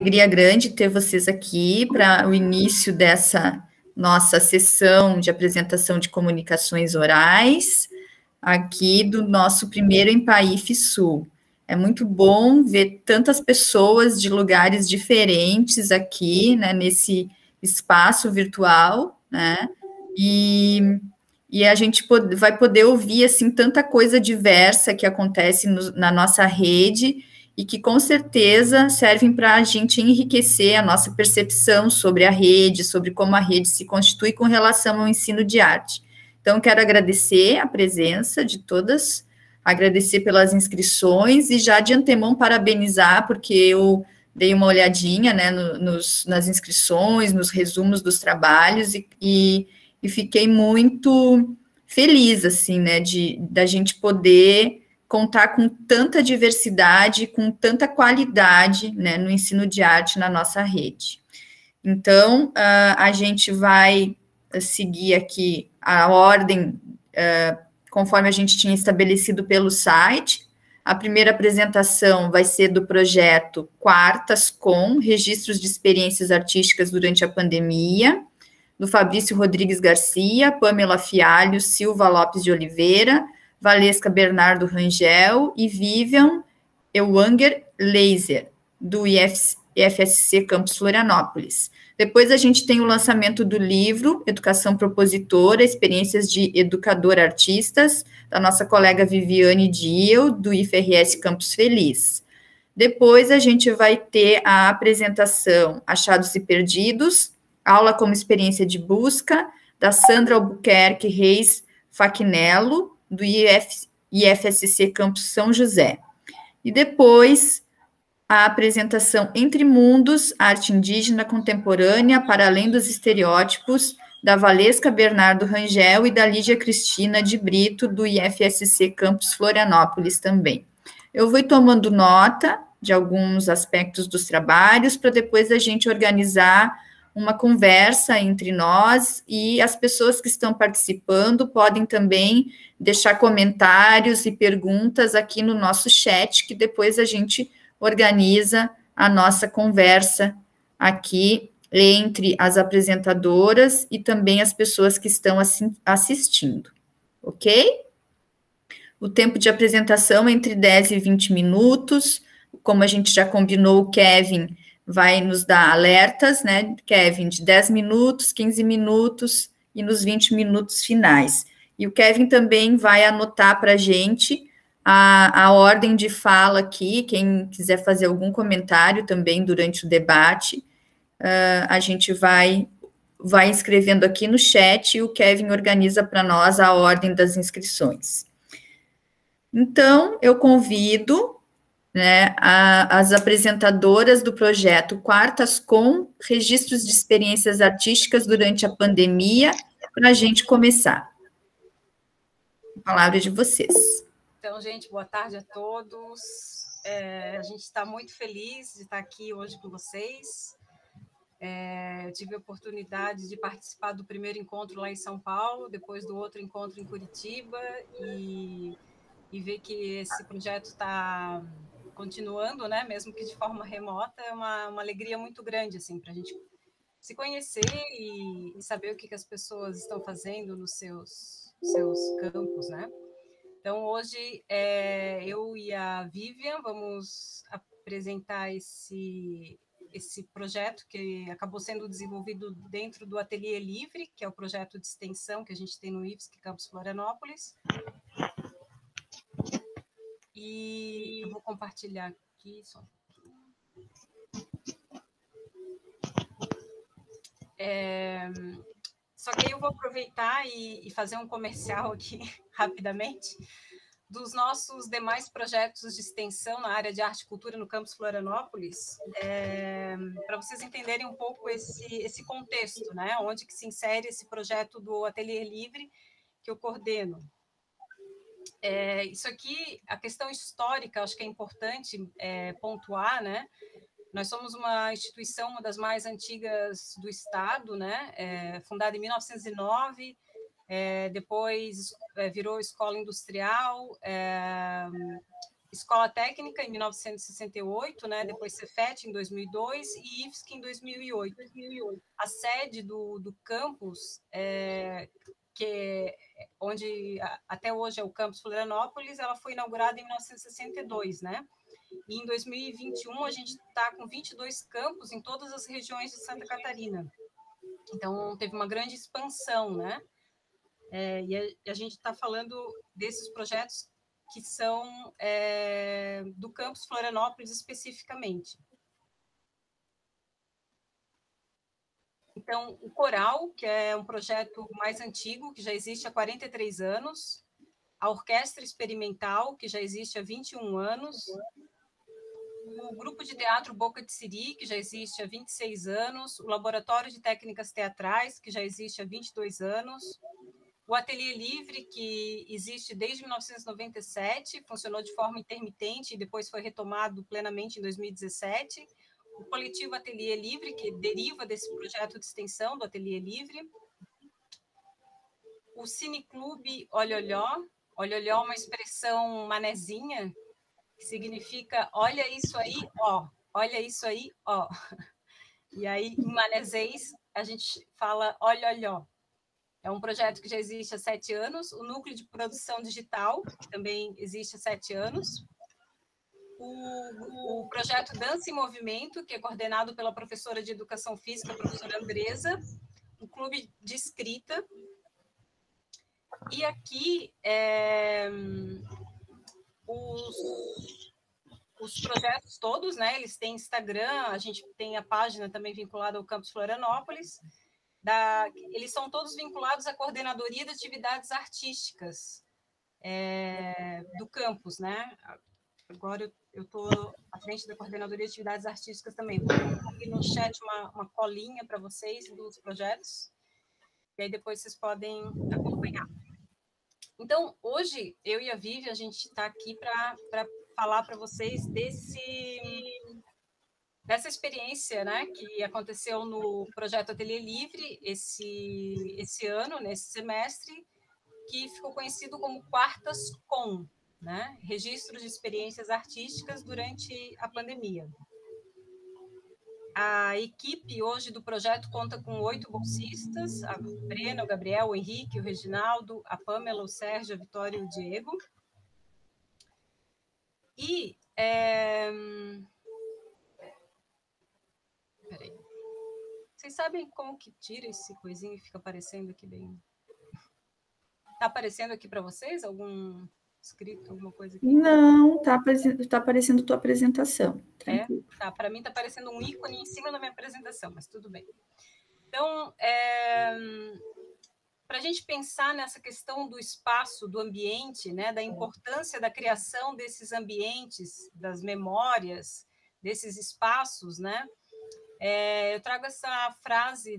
alegria grande ter vocês aqui para o início dessa nossa sessão de apresentação de comunicações orais, aqui do nosso primeiro Empaífe Sul. É muito bom ver tantas pessoas de lugares diferentes aqui, né, nesse espaço virtual, né, e a gente vai poder ouvir, assim, tanta coisa diversa que acontece na nossa rede, e que com certeza servem para a gente enriquecer a nossa percepção sobre a rede, sobre como a rede se constitui com relação ao ensino de arte. Então, quero agradecer a presença de todas, agradecer pelas inscrições e já de antemão parabenizar, porque eu dei uma olhadinha, né, nas inscrições, nos resumos dos trabalhos e fiquei muito feliz, assim, né, da gente poder contar com tanta diversidade, com tanta qualidade, né, no ensino de arte na nossa rede. Então, a gente vai seguir aqui a ordem, conforme a gente tinha estabelecido pelo site. A primeira apresentação vai ser do projeto Quartas com Registros de Experiências Artísticas durante a Pandemia, do Fabrício Rodrigues Garcia, Pamela Fialho, Silva Lopes de Oliveira, Valesca Bernardo Rangel e Vivian Ewanger Laser, do IFSC Campus Florianópolis. Depois a gente tem o lançamento do livro Educação Propositora, Experiências de Educador Artistas, da nossa colega Viviane Diel, do IFRS Campus Feliz. Depois a gente vai ter a apresentação Achados e Perdidos, aula como experiência de busca, da Sandra Albuquerque Reis Faquinello, do IFSC Campus São José. E depois, a apresentação Entre Mundos, Arte Indígena Contemporânea, para além dos estereótipos, da Valesca Bernardo Rangel e da Lídia Cristina de Brito, do IFSC Campus Florianópolis também. Eu vou tomando nota de alguns aspectos dos trabalhos, para depois a gente organizar uma conversa entre nós, e as pessoas que estão participando podem também deixar comentários e perguntas aqui no nosso chat, que depois a gente organiza a nossa conversa aqui entre as apresentadoras e também as pessoas que estão assistindo, ok? O tempo de apresentação é entre 10 e 20 minutos, como a gente já combinou, o Kevin vai nos dar alertas, né, Kevin, de 10 minutos, 15 minutos e nos 20 minutos finais. E o Kevin também vai anotar para a gente a ordem de fala aqui, quem quiser fazer algum comentário também durante o debate, a gente vai escrevendo aqui no chat e o Kevin organiza para nós a ordem das inscrições. Então, eu convido, né, as apresentadoras do projeto Quartas com Registros de Experiências Artísticas durante a Pandemia, para a gente começar. A palavra é de vocês. Então, gente, boa tarde a todos. A gente está muito feliz de estar aqui hoje com vocês. Eu tive a oportunidade de participar do primeiro encontro lá em São Paulo, depois do outro encontro em Curitiba, e ver que esse projeto está continuando, né, mesmo que de forma remota, é uma alegria muito grande, assim, para a gente se conhecer e saber o que as pessoas estão fazendo nos seus campos, né? Então, hoje, eu e a Vivian vamos apresentar esse projeto que acabou sendo desenvolvido dentro do Ateliê Livre, que é o projeto de extensão que a gente tem no IFSC Campus Florianópolis. E eu vou compartilhar aqui só. Só que aí eu vou aproveitar e fazer um comercial aqui rapidamente dos nossos demais projetos de extensão na área de arte e cultura no campus Florianópolis, para vocês entenderem um pouco esse contexto, né? Onde que se insere esse projeto do Ateliê Livre que eu coordeno. Isso aqui, a questão histórica, acho que é importante pontuar, né? Nós somos uma instituição, uma das mais antigas do Estado, né? Fundada em 1909, depois virou escola industrial, Escola Técnica em 1968, né? Depois Cefet em 2002 e IFSC em 2008. A sede do campus, onde até hoje é o campus Florianópolis, ela foi inaugurada em 1962, né? E em 2021 a gente está com 22 campos em todas as regiões de Santa Catarina. Então teve uma grande expansão, né? E a gente está falando desses projetos que são do campus Florianópolis especificamente. Então, o Coral, que é um projeto mais antigo, que já existe há 43 anos, a Orquestra Experimental, que já existe há 21 anos, o Grupo de Teatro Boca de Siri, que já existe há 26 anos, o Laboratório de Técnicas Teatrais, que já existe há 22 anos, o Ateliê Livre, que existe desde 1997, funcionou de forma intermitente e depois foi retomado plenamente em 2017, o Coletivo Ateliê Livre, que deriva desse projeto de extensão do Ateliê Livre, o Cineclube Olholhó, Olholhó é uma expressão manezinha, que significa olha isso aí, ó, olha isso aí, ó. E aí, em manezês, a gente fala olholhó. É um projeto que já existe há 7 anos, o Núcleo de Produção Digital, que também existe há 7 anos, o projeto Dança em Movimento, que é coordenado pela professora de Educação Física, a professora Andresa, o Clube de Escrita, e aqui os projetos todos, né, eles têm Instagram, a gente tem a página também vinculada ao Campus Florianópolis, eles são todos vinculados à coordenadoria de atividades artísticas do campus, né? Agora eu estou à frente da coordenadoria de atividades artísticas também. Vou colocar aqui no chat uma colinha para vocês dos projetos, e aí depois vocês podem acompanhar. Então, hoje, eu e a Vivi, a gente está aqui para falar para vocês dessa experiência, né, que aconteceu no projeto Ateliê Livre esse ano, nesse semestre, que ficou conhecido como Quartas Com, né, Registros de Experiências Artísticas durante a pandemia. A equipe hoje do projeto conta com 8 bolsistas, a Brena, o Gabriel, o Henrique, o Reginaldo, a Pamela, o Sérgio, a Vitória e o Diego. E peraí. Vocês sabem como que tira esse coisinho e fica aparecendo aqui bem? Tá aparecendo aqui para vocês algum escrito, alguma coisa aqui? Não, tá aparecendo tua apresentação. Tranquilo. Tá, para mim tá aparecendo um ícone em cima da minha apresentação, mas tudo bem. Então, para a gente pensar nessa questão do espaço, do ambiente, né, da importância da criação desses ambientes, das memórias, desses espaços, né, eu trago essa frase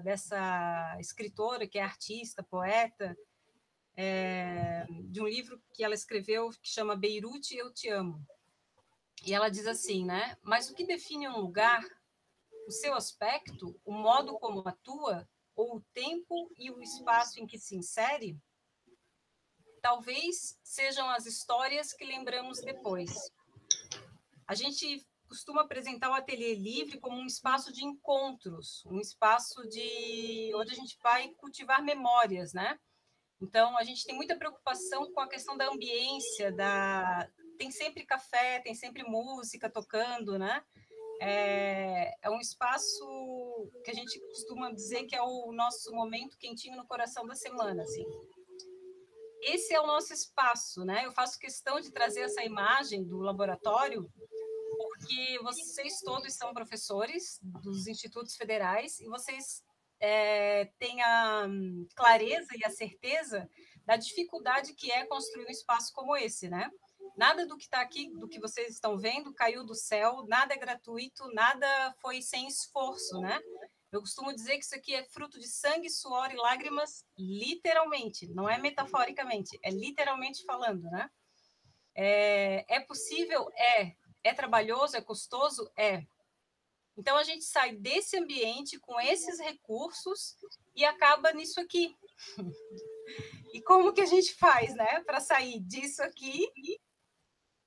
dessa escritora, que é artista, poeta, de um livro que ela escreveu que chama Beirute, Eu Te Amo. E ela diz assim, né? Mas o que define um lugar, o seu aspecto, o modo como atua, ou o tempo e o espaço em que se insere? Talvez sejam as histórias que lembramos depois. A gente costuma apresentar o Ateliê Livre como um espaço de encontros, um espaço onde a gente vai cultivar memórias, né? Então, a gente tem muita preocupação com a questão da ambiência, tem sempre café, tem sempre música tocando, né? É um espaço que a gente costuma dizer que é o nosso momento quentinho no coração da semana, assim. Esse é o nosso espaço, né? Eu faço questão de trazer essa imagem do laboratório, porque vocês todos são professores dos institutos federais e vocês têm a clareza e a certeza da dificuldade que é construir um espaço como esse, né? Nada do que está aqui, do que vocês estão vendo, caiu do céu, nada é gratuito, nada foi sem esforço, né? Eu costumo dizer que isso aqui é fruto de sangue, suor e lágrimas, literalmente, não é metaforicamente, é literalmente falando, né? É possível? É trabalhoso? É custoso? É. Então, a gente sai desse ambiente com esses recursos e acaba nisso aqui. E como que a gente faz, né, para sair disso aqui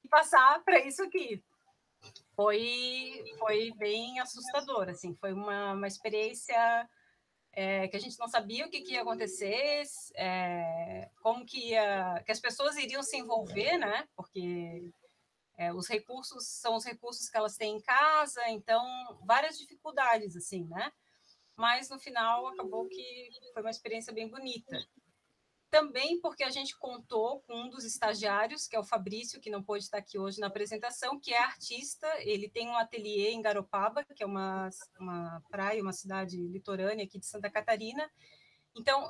passar para isso aqui. Foi bem assustador, assim, foi uma experiência que a gente não sabia o que ia acontecer, como que as pessoas iriam se envolver, né? Porque os recursos são os recursos que elas têm em casa, então várias dificuldades, assim, né? Mas no final acabou que foi uma experiência bem bonita. Também porque a gente contou com um dos estagiários, que é o Fabrício, que não pôde estar aqui hoje na apresentação, que é artista, ele tem um ateliê em Garopaba, que é uma praia, uma cidade litorânea aqui de Santa Catarina. Então,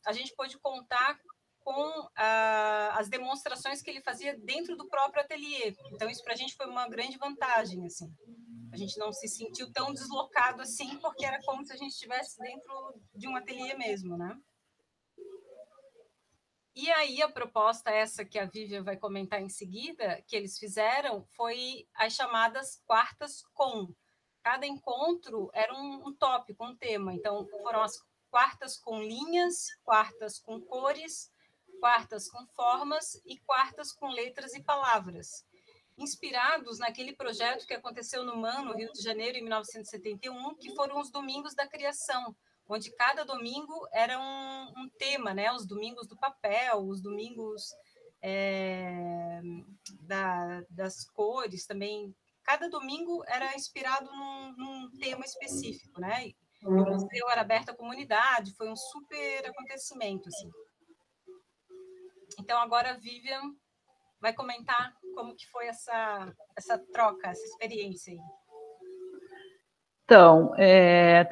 a gente pôde contar com as demonstrações que ele fazia dentro do próprio ateliê. Então, isso para a gente foi uma grande vantagem, assim. A gente não se sentiu tão deslocado assim, porque era como se a gente estivesse dentro de um ateliê mesmo, né? E aí a proposta essa que a Vivian vai comentar em seguida, que eles fizeram, foi as chamadas quartas com. Cada encontro era um tópico, um tema. Então, foram as quartas com linhas, quartas com cores, quartas com formas e quartas com letras e palavras. Inspirados naquele projeto que aconteceu no MAN, no Rio de Janeiro, em 1971, que foram os Domingos da Criação, onde cada domingo era um tema, né? Os domingos do papel, os domingos das cores também. Cada domingo era inspirado num tema específico, né? E o museu era aberto à comunidade, foi um super acontecimento, assim. Então, agora a Vivian vai comentar como que foi essa troca, essa experiência aí. Então,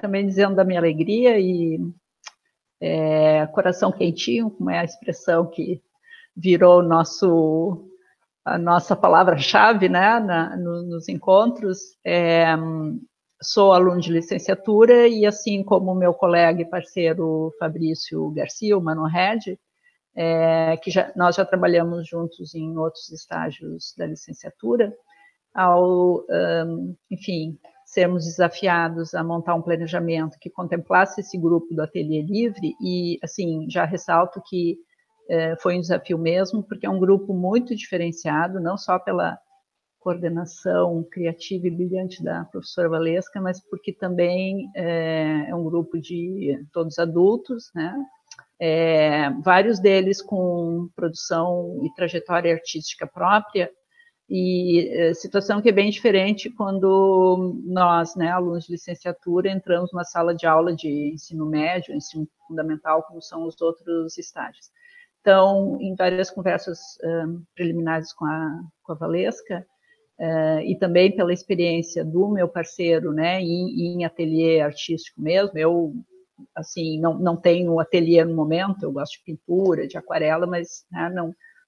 também dizendo da minha alegria e coração quentinho, como é a expressão que virou a nossa palavra-chave, né, nos encontros. Sou aluno de licenciatura e, assim como o meu colega e parceiro Fabrício Garcia, o Mano Red, que nós já trabalhamos juntos em outros estágios da licenciatura, enfim, sermos desafiados a montar um planejamento que contemplasse esse grupo do Ateliê Livre, e, assim, já ressalto que foi um desafio mesmo, porque é um grupo muito diferenciado, não só pela coordenação criativa e brilhante da professora Valesca, mas porque também é um grupo de todos adultos, né? Vários deles com produção e trajetória artística própria, e situação que é bem diferente quando nós, né, alunos de licenciatura, entramos numa sala de aula de ensino médio, ensino fundamental, como são os outros estágios. Então, em várias conversas preliminares com a Valesca, e também pela experiência do meu parceiro, né, em ateliê artístico mesmo, eu, assim, não tenho ateliê no momento, eu gosto de pintura, de aquarela, mas, né,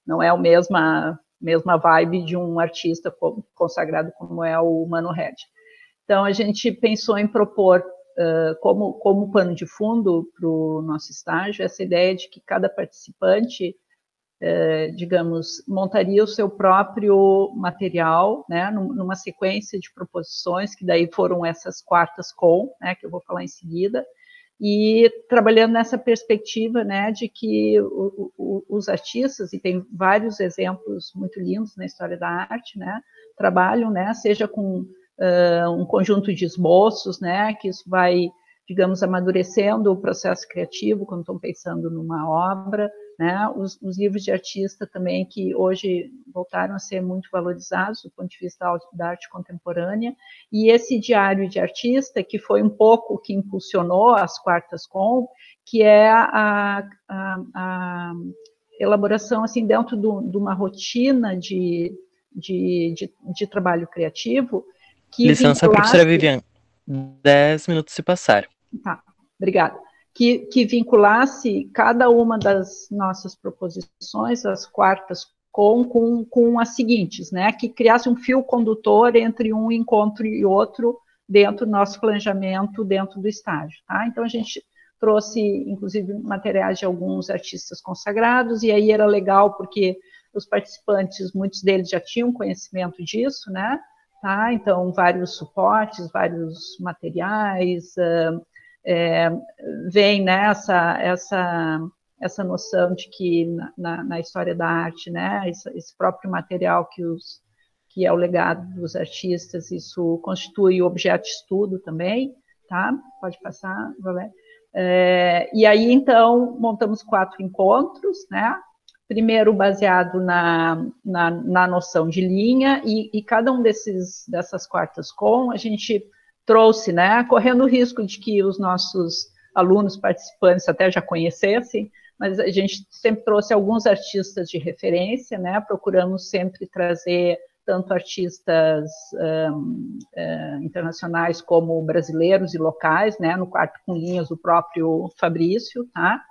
não é a mesma vibe de um artista consagrado como é o Mano Red. Então, a gente pensou em propor, como pano de fundo para o nosso estágio, essa ideia de que cada participante, digamos, montaria o seu próprio material, né, numa sequência de proposições, que daí foram essas quartas com, né, que eu vou falar em seguida, e trabalhando nessa perspectiva, né, de que os artistas, e tem vários exemplos muito lindos na história da arte, né, trabalham, né, seja com um conjunto de esboços, né, que isso vai, digamos, amadurecendo o processo criativo quando estão pensando numa obra, né, os livros de artista também, que hoje voltaram a ser muito valorizados do ponto de vista da arte contemporânea, e esse diário de artista, que foi um pouco o que impulsionou as quartas com, que é a elaboração, assim, dentro de uma rotina de trabalho criativo, que licença, professora Vivian, 10 minutos se passaram. Tá, obrigada. Que vinculasse cada uma das nossas proposições, as quartas com as seguintes, né? Que criasse um fio condutor entre um encontro e outro dentro do nosso planejamento, dentro do estágio, tá? Então, a gente trouxe, inclusive, materiais de alguns artistas consagrados, e aí era legal porque os participantes, muitos deles já tinham conhecimento disso, né? Tá? Então, vários suportes, vários materiais, vem, né, essa noção de que na história da arte, né, esse próprio material que é o legado dos artistas, isso constitui objeto de estudo também, tá? Pode passar, Valéria. E aí, então, montamos 4 encontros, né? Primeiro baseado na noção de linha, e cada um dessas quartas com, a gente trouxe, né, correndo o risco de que os nossos alunos participantes até já conhecessem, mas a gente sempre trouxe alguns artistas de referência, né, procuramos sempre trazer tanto artistas internacionais como brasileiros e locais, né, no quarto com linhas o próprio Fabrício, tá?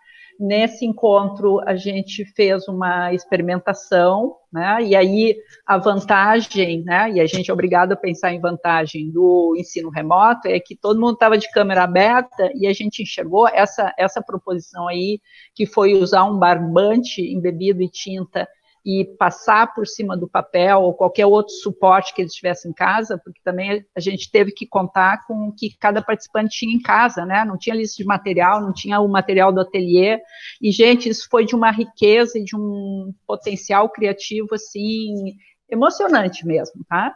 Nesse encontro, a gente fez uma experimentação, né? E aí a vantagem, né? E a gente é obrigado a pensar em vantagem do ensino remoto, é que todo mundo estava de câmera aberta e a gente enxergou essa proposição aí, que foi usar um barbante embebido em tinta e passar por cima do papel ou qualquer outro suporte que eles tivessem em casa, porque também a gente teve que contar com o que cada participante tinha em casa, né? Não tinha lista de material, não tinha o material do ateliê, e, gente, isso foi de uma riqueza e de um potencial criativo, assim, emocionante mesmo, tá?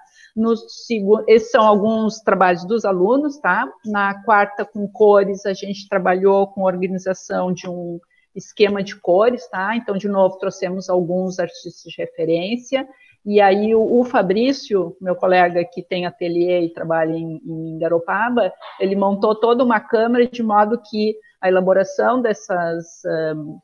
Esses são alguns trabalhos dos alunos, tá? Na quarta, com cores, a gente trabalhou com a organização de um esquema de cores, tá? Então, de novo, trouxemos alguns artistas de referência, e aí o Fabrício, meu colega que tem ateliê e trabalha em Garopaba, ele montou toda uma câmera de modo que a elaboração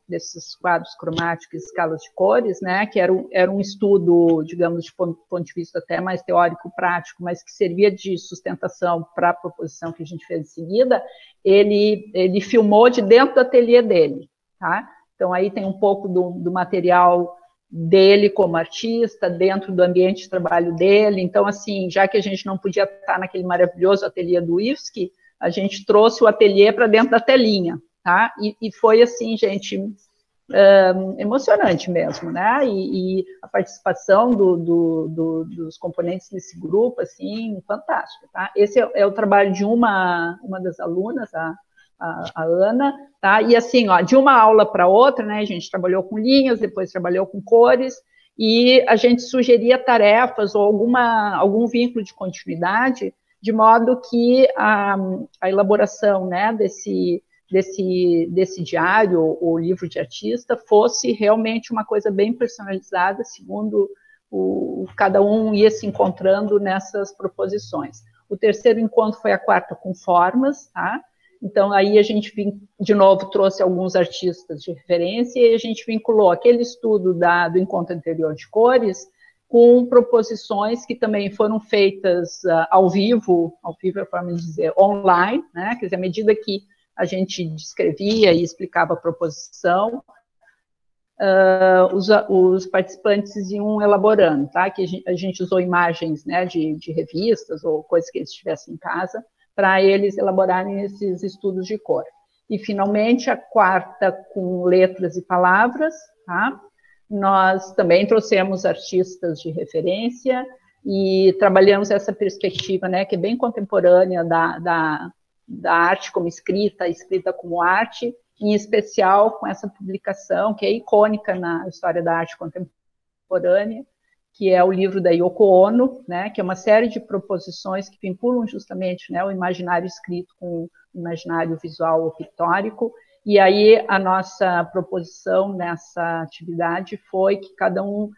desses quadros cromáticos e escalas de cores, né, que era um estudo, digamos, de ponto de vista até mais teórico-prático, mas que servia de sustentação para a proposição que a gente fez em seguida, ele filmou de dentro do ateliê dele. Tá? Então, aí tem um pouco do material dele como artista, dentro do ambiente de trabalho dele. Então, assim, já que a gente não podia estar naquele maravilhoso ateliê do IFSC, a gente trouxe o ateliê para dentro da telinha, tá? E foi, assim, gente, emocionante mesmo, né? E a participação dos componentes desse grupo, assim, fantástica, tá? Esse é o trabalho de uma das alunas, a Ana, tá? E assim, ó, de uma aula para outra, né, a gente trabalhou com linhas, depois trabalhou com cores, e a gente sugeria tarefas ou algum vínculo de continuidade, de modo que a elaboração, né, desse diário ou livro de artista fosse realmente uma coisa bem personalizada, segundo cada um ia se encontrando nessas proposições. O terceiro encontro foi a quarta com formas, tá? Então, aí a gente, de novo, trouxe alguns artistas de referência e a gente vinculou aquele estudo do encontro anterior de cores com proposições que também foram feitas ao vivo é a forma de dizer, online, né? Quer dizer, à medida que a gente descrevia e explicava a proposição, os participantes iam elaborando, tá? Que a gente usou imagens, né, de revistas ou coisas que eles tivessem em casa, para eles elaborarem esses estudos de cor. E, finalmente, a quarta com letras e palavras, tá? Nós também trouxemos artistas de referência e trabalhamos essa perspectiva, né, que é bem contemporânea da arte como escrita, escrita como arte, em especial com essa publicação, que é icônica na história da arte contemporânea, que é o livro da Yoko Ono, né, que é uma série de proposições que vinculam justamente, né, o imaginário escrito com o imaginário visual ou pictórico, e aí a nossa proposição nessa atividade foi que cada um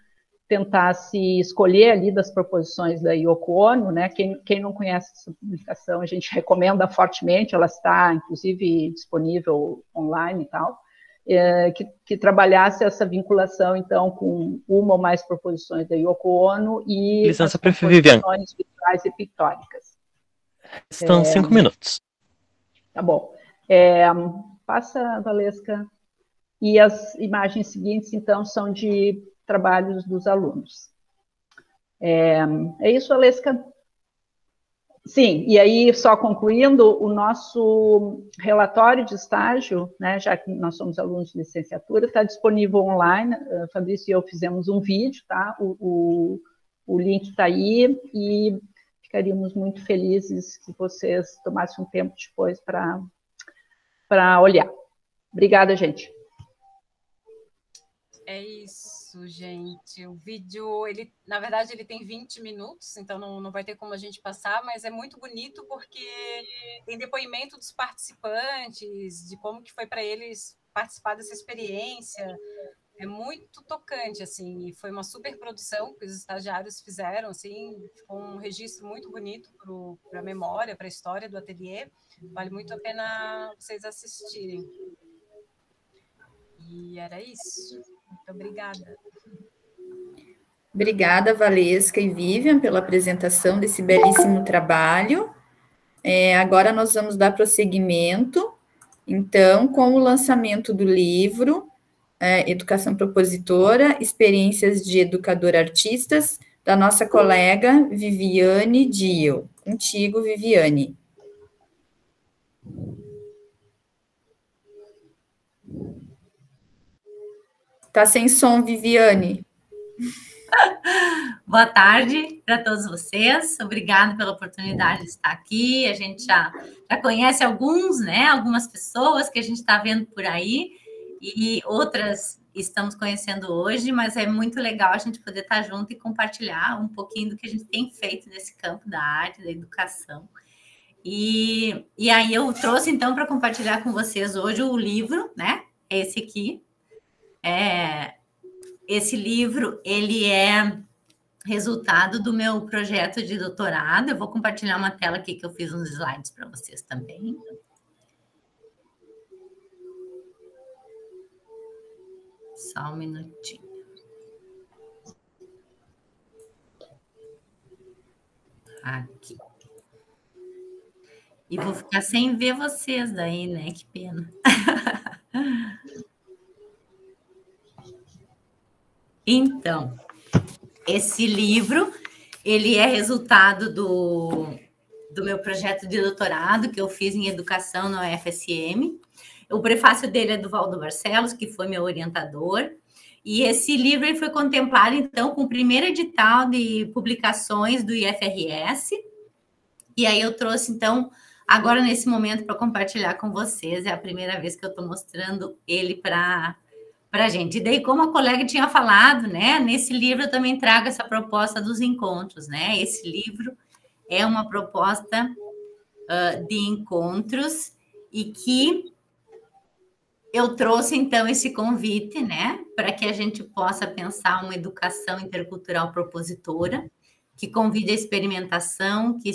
tentasse escolher ali das proposições da Yoko Ono, né, quem não conhece essa publicação, a gente recomenda fortemente, ela está, inclusive, disponível online e tal, que trabalhasse essa vinculação, então, com uma ou mais proposições da Yoko Ono e Licença, as proposições Viviane. visuais e pictóricas. Estão 5 minutos. Tá bom. Passa, Valesca. E as imagens seguintes, então, são de trabalhos dos alunos. É isso, Valesca? Sim, e aí, só concluindo, o nosso relatório de estágio, né, já que nós somos alunos de licenciatura, está disponível online, Fabrício e eu fizemos um vídeo, tá? O link está aí, e ficaríamos muito felizes se vocês tomassem um tempo depois para olhar. Obrigada, gente. É isso, gente. O vídeo, ele, na verdade, ele tem 20 minutos, então não vai ter como a gente passar, mas é muito bonito porque tem depoimento dos participantes, de como que foi para eles participar dessa experiência. É muito tocante, assim, e foi uma super produção que os estagiários fizeram, assim, ficou um registro muito bonito para a memória, para a história do ateliê. Vale muito a pena vocês assistirem. E era isso. Muito obrigada. Obrigada, Valesca e Vivian, pela apresentação desse belíssimo trabalho. Agora nós vamos dar prosseguimento, então, com o lançamento do livro Educação Propositora, Experiências de Educador Artistas, da nossa colega Viviane Dio. Contigo, Viviane. Tá sem som, Viviane. Boa tarde para todos vocês. Obrigada pela oportunidade de estar aqui. A gente já conhece alguns, né? Algumas pessoas que a gente está vendo por aí e outras estamos conhecendo hoje, mas é muito legal a gente poder estar junto e compartilhar um pouquinho do que a gente tem feito nesse campo da arte, da educação. E aí eu trouxe, então, para compartilhar com vocês hoje o livro, né? Esse aqui. Esse livro, ele é resultado do meu projeto de doutorado. Eu vou compartilhar uma tela aqui que eu fiz uns slides para vocês também. Só um minutinho. Aqui. E vou ficar sem ver vocês daí, né? Que pena. Então, esse livro, ele é resultado do meu projeto de doutorado que eu fiz em educação na UFSM. O prefácio dele é do Valdo Barcelos, que foi meu orientador. E esse livro ele foi contemplado, então, com o primeiro edital de publicações do IFRS. E aí eu trouxe, então, agora nesse momento para compartilhar com vocês. É a primeira vez que eu estou mostrando ele para a gente. E daí, como a colega tinha falado, né, nesse livro eu também trago essa proposta dos encontros, né? Esse livro é uma proposta de encontros e que eu trouxe, então, esse convite, né, para que a gente possa pensar uma educação intercultural propositora, que convide a experimentação, que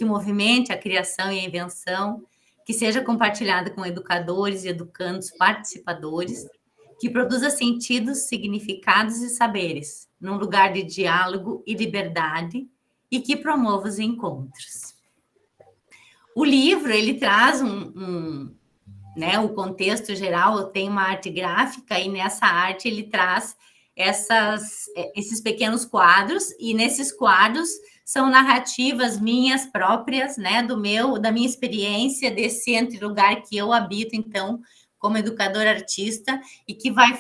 movimente a criação e a invenção, que seja compartilhada com educadores e educandos participadores, que produza sentidos, significados e saberes, num lugar de diálogo e liberdade, e que promova os encontros. O livro, ele traz né, o contexto geral, tem uma arte gráfica, e nessa arte ele traz esses pequenos quadros, e nesses quadros são narrativas minhas próprias, né, da minha experiência, desse lugar que eu habito, então, como educador artista, e que vai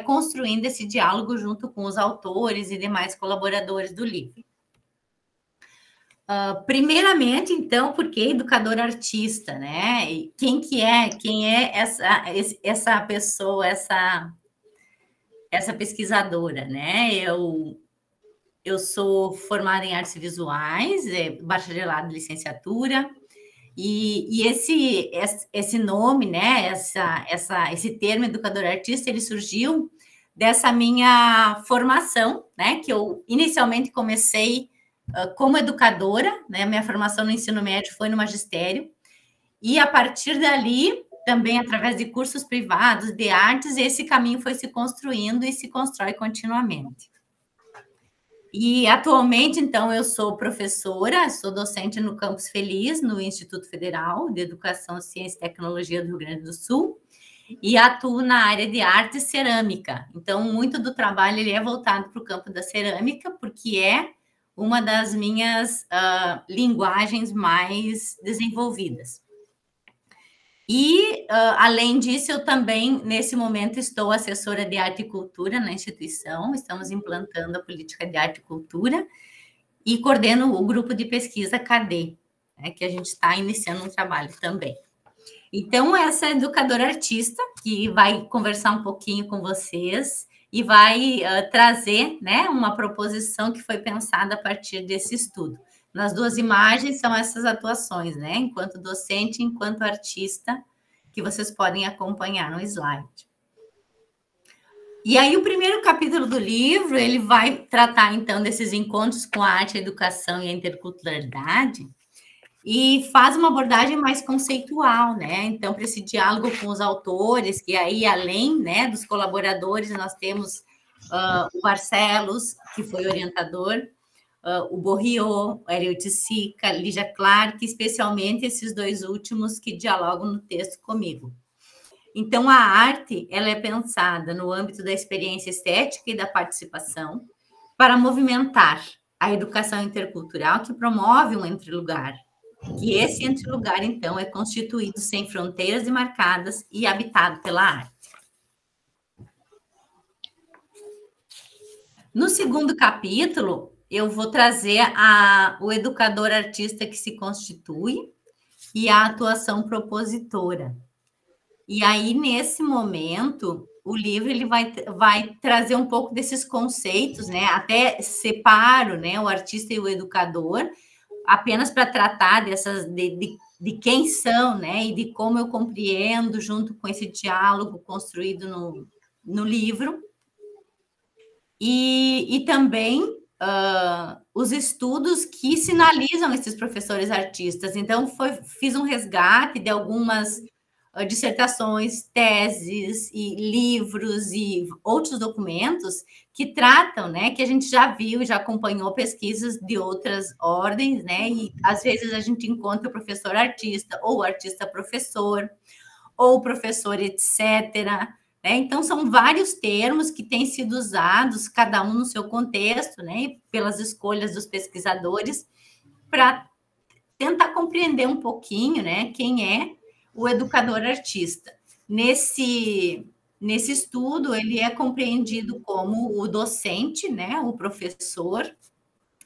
construindo esse diálogo junto com os autores e demais colaboradores do livro. Primeiramente, então, porque educador artista, né? E quem é essa pessoa, essa pesquisadora, né? Eu sou formada em artes visuais, bacharelado e licenciatura. E esse nome, né, esse termo educador artista, ele surgiu dessa minha formação, né, que eu inicialmente comecei como educadora, né, minha formação no ensino médio foi no magistério, e a partir dali, também através de cursos privados de artes, esse caminho foi se construindo e se constrói continuamente. E atualmente, então, eu sou professora, sou docente no Campus Feliz, no Instituto Federal de Educação, Ciência e Tecnologia do Rio Grande do Sul, e atuo na área de arte e cerâmica. Então, muito do trabalho ele é voltado para o campo da cerâmica, porque é uma das minhas linguagens mais desenvolvidas. E, além disso, eu também, nesse momento, estou assessora de arte e cultura na instituição, estamos implantando a política de arte e cultura, e coordeno o grupo de pesquisa CADE, né, que a gente está iniciando um trabalho também. Então, essa educadora artista que vai conversar um pouquinho com vocês e vai trazer, né, uma proposição que foi pensada a partir desse estudo. Nas duas imagens são essas atuações, né, enquanto docente, enquanto artista, que vocês podem acompanhar no slide. E aí, o primeiro capítulo do livro, ele vai tratar, então, desses encontros com a arte, a educação e a interculturalidade, e faz uma abordagem mais conceitual, né? Então, para esse diálogo com os autores, que aí, além, né, dos colaboradores, nós temos o Barcelos, que foi orientador, o Borriot, o Hélio Sica, Lígia Clark, especialmente esses dois últimos que dialogam no texto comigo. Então, a arte, ela é pensada no âmbito da experiência estética e da participação para movimentar a educação intercultural que promove um entrelugar. Que esse entrelugar, então, é constituído sem fronteiras demarcadas e habitado pela arte. No segundo capítulo, eu vou trazer o educador artista que se constitui e a atuação propositora. E aí, nesse momento, o livro ele vai trazer um pouco desses conceitos, né? Até separo, né, o artista e o educador, apenas para tratar de quem são, né? E de como eu compreendo, junto com esse diálogo construído no livro. E também os estudos que sinalizam esses professores artistas. Então, fiz um resgate de algumas dissertações, teses e livros e outros documentos que tratam, né, que a gente já viu, já acompanhou pesquisas de outras ordens, né, e às vezes a gente encontra o professor artista, ou artista professor, ou professor etc., né? Então, são vários termos que têm sido usados, cada um no seu contexto, né, pelas escolhas dos pesquisadores, para tentar compreender um pouquinho, né, quem é o educador artista. Nesse estudo, ele é compreendido como o docente, né, o professor,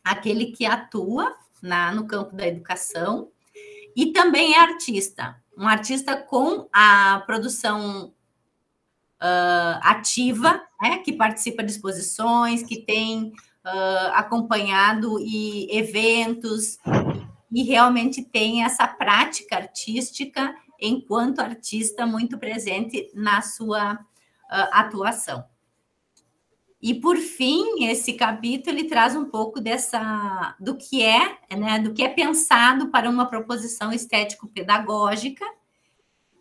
aquele que atua no campo da educação, e também é artista, um artista com a produção ativa, né, que participa de exposições, que tem acompanhado eventos, e realmente tem essa prática artística enquanto artista muito presente na sua atuação. E, por fim, esse capítulo ele traz um pouco do que é pensado para uma proposição estético-pedagógica.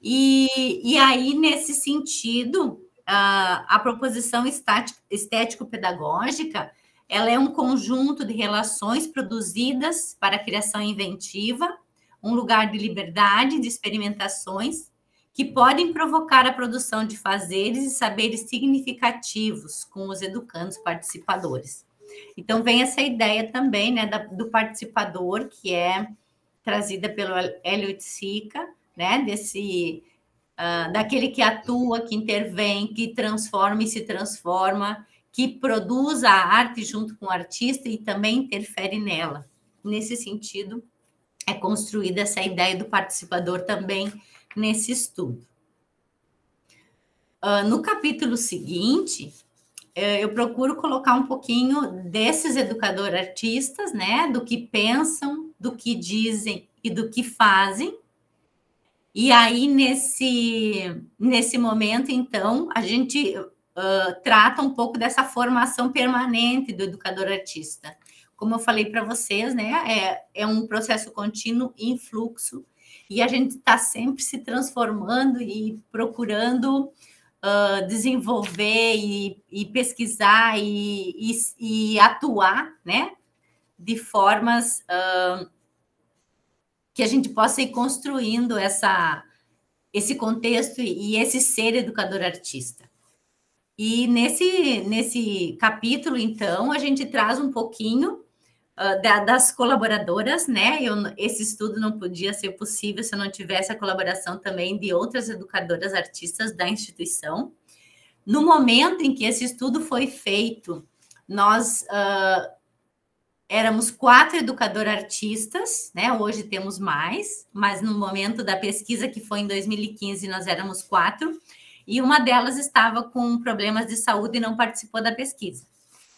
E aí, nesse sentido, a proposição estético-pedagógica ela é um conjunto de relações produzidas para a criação inventiva, um lugar de liberdade, de experimentações, que podem provocar a produção de fazeres e saberes significativos com os educandos participadores. Então, vem essa ideia também, né, do participador, que é trazida pelo Hélio Sica, né, daquele que atua, que intervém, que transforma e se transforma, que produz a arte junto com o artista e também interfere nela. Nesse sentido, é construída essa ideia do participador também nesse estudo. No capítulo seguinte, eu procuro colocar um pouquinho desses educadores artistas, né, do que pensam, do que dizem e do que fazem. E aí, nesse momento, então, a gente trata um pouco dessa formação permanente do educador artista. Como eu falei para vocês, né, é um processo contínuo em fluxo, e a gente está sempre se transformando e procurando desenvolver e pesquisar e atuar, né, de formas que a gente possa ir construindo esse contexto e esse ser educador artista. E nesse capítulo, então, a gente traz um pouquinho das colaboradoras, né? Esse estudo não podia ser possível se eu não tivesse a colaboração também de outras educadoras artistas da instituição. No momento em que esse estudo foi feito, nós éramos 4 educador-artistas, né? Hoje temos mais, mas no momento da pesquisa, que foi em 2015, nós éramos 4, e uma delas estava com problemas de saúde e não participou da pesquisa.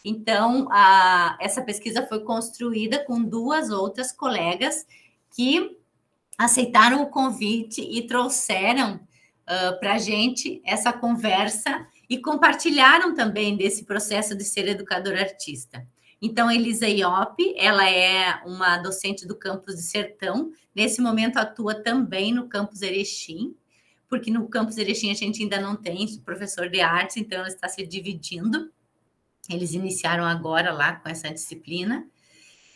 Então, essa pesquisa foi construída com 2 outras colegas que aceitaram o convite e trouxeram para a gente essa conversa e compartilharam também desse processo de ser educador-artista. Então, Elisa Iope, ela é uma docente do campus de Sertão, nesse momento atua também no campus Erechim, porque no campus Erechim a gente ainda não tem professor de artes, então ela está se dividindo. Eles iniciaram agora lá com essa disciplina.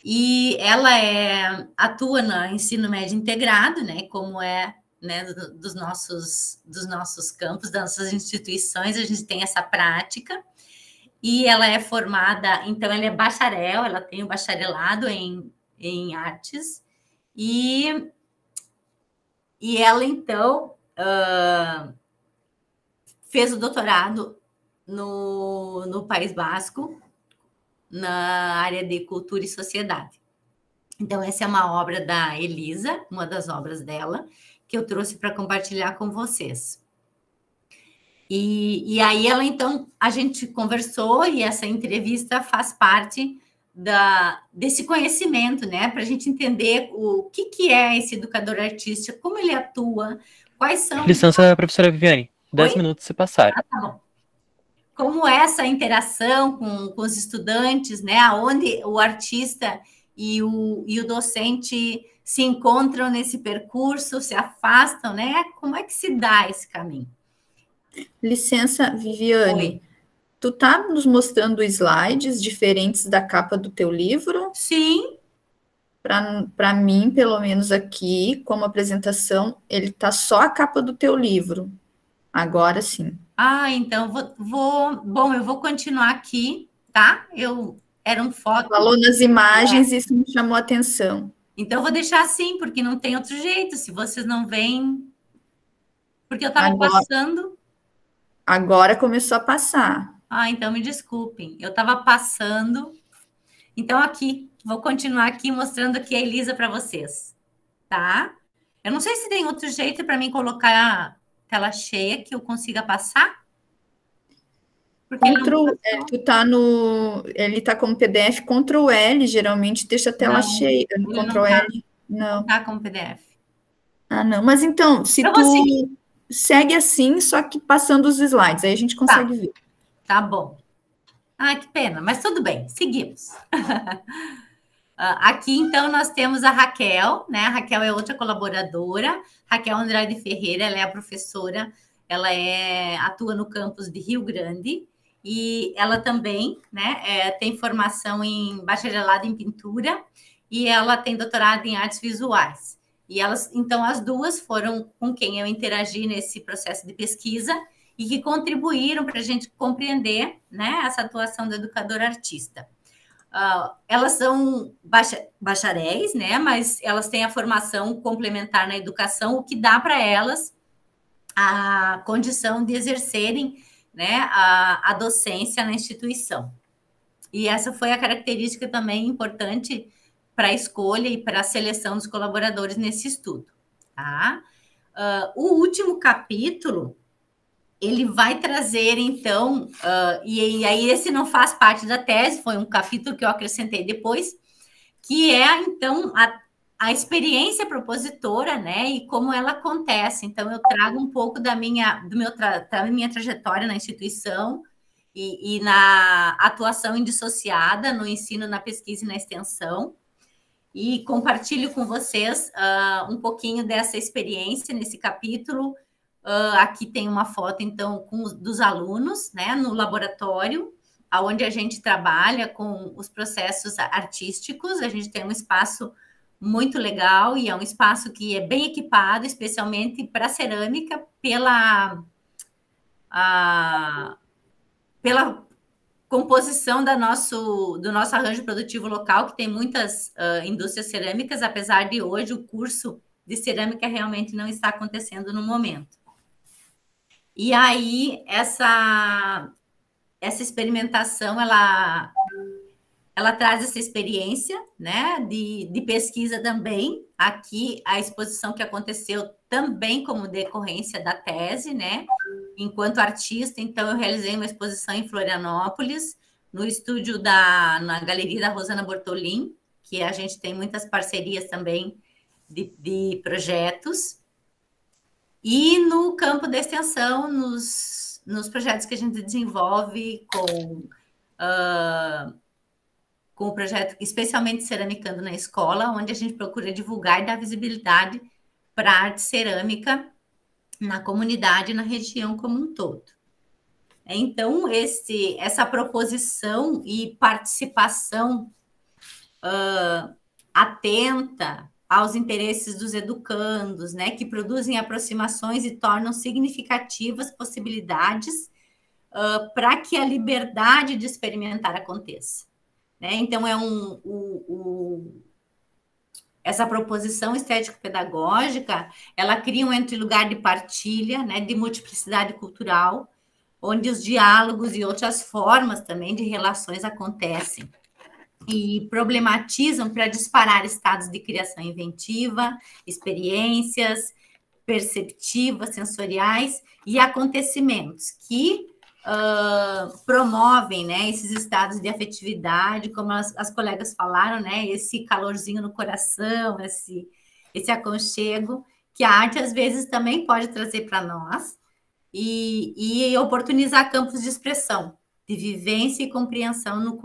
E ela atua no ensino médio integrado, né, como né, dos nossos campos, das nossas instituições, a gente tem essa prática. E ela é formada, então ela é bacharel, ela tem o bacharelado em artes, e ela, então, fez o doutorado no País Basco, na área de cultura e sociedade. Então, essa é uma obra da Elisa, uma das obras dela, que eu trouxe para compartilhar com vocês. E aí ela, então, a gente conversou e essa entrevista faz parte desse conhecimento, né? Para a gente entender o que é esse educador artístico, como ele atua, quais são... Licença, professora Viviane. 10 Oi? minutos se passaram. Ah, tá bom. Como é essa interação com os estudantes, né? Onde o artista e o docente se encontram nesse percurso, se afastam, né? Como é que se dá esse caminho? Licença, Viviane. Oi. Tu tá nos mostrando slides diferentes da capa do teu livro? Sim. Para mim, pelo menos aqui, como apresentação, ele tá só a capa do teu livro. Agora sim. Ah, então bom, eu vou continuar aqui, tá? Eram fotos. Falou nas imagens, isso me chamou a atenção. Então, eu vou deixar assim, porque não tem outro jeito, se vocês não veem. Porque eu estava passando. Agora começou a passar. Ah, então me desculpem. Eu estava passando. Então, aqui, vou continuar aqui mostrando aqui a Elisa para vocês, tá? Eu não sei se tem outro jeito para mim colocar a tela cheia que eu consiga passar. Porque tu tá ele tá como PDF, Ctrl L, geralmente deixa a tela cheia. Ctrl L, não. Não tá como PDF. Ah, não. Mas então, se tu segue assim, só que passando os slides, aí a gente consegue ver. Tá bom. Ah, que pena, mas tudo bem, seguimos. Aqui, então, nós temos a Raquel, né? A Raquel é outra colaboradora. Raquel Andrade Ferreira, ela é a professora, ela atua no campus de Rio Grande, e ela também, né, tem formação em bacharelado em pintura, e ela tem doutorado em artes visuais. E elas, então, as duas foram com quem eu interagi nesse processo de pesquisa, e que contribuíram para a gente compreender, né, essa atuação do educador artista. Elas são bacharéis, né, mas elas têm a formação complementar na educação, o que dá para elas a condição de exercerem, né, a docência na instituição. E essa foi a característica também importante para a escolha e para a seleção dos colaboradores nesse estudo. Tá? O último capítulo, ele vai trazer, então, e aí esse não faz parte da tese, foi um capítulo que eu acrescentei depois, que é, então, a experiência propositora, né, e como ela acontece. Então, eu trago um pouco da minha trajetória na instituição e na atuação indissociada no ensino, na pesquisa e na extensão, e compartilho com vocês um pouquinho dessa experiência nesse capítulo. Aqui tem uma foto, então, dos alunos, né, no laboratório, onde a gente trabalha com os processos artísticos. A gente tem um espaço muito legal e é um espaço que é bem equipado, especialmente para cerâmica, pela composição do nosso arranjo produtivo local, que tem muitas indústrias cerâmicas, apesar de hoje o curso de cerâmica realmente não está acontecendo no momento. E aí, essa experimentação, ela ela traz essa experiência, né, de pesquisa também. Aqui, a exposição que aconteceu também como decorrência da tese, né, enquanto artista. Então, eu realizei uma exposição em Florianópolis, no estúdio na Galeria da Rosana Bortolin, que a gente tem muitas parcerias também de projetos. E no campo da extensão, nos projetos que a gente desenvolve com o projeto, especialmente Ceramicando na Escola, onde a gente procura divulgar e dar visibilidade para a arte cerâmica na comunidade e na região como um todo. Então, essa proposição e participação atenta aos interesses dos educandos, né, que produzem aproximações e tornam significativas possibilidades para que a liberdade de experimentar aconteça. Né? Então, essa proposição estético-pedagógica, ela cria um entre-lugar de partilha, né, de multiplicidade cultural, onde os diálogos e outras formas também de relações acontecem e problematizam para disparar estados de criação inventiva, experiências perceptivas, sensoriais e acontecimentos que promovem, né, esses estados de afetividade, como as colegas falaram, né, esse calorzinho no coração, esse aconchego, que a arte às vezes também pode trazer para nós e oportunizar campos de expressão, de vivência e compreensão no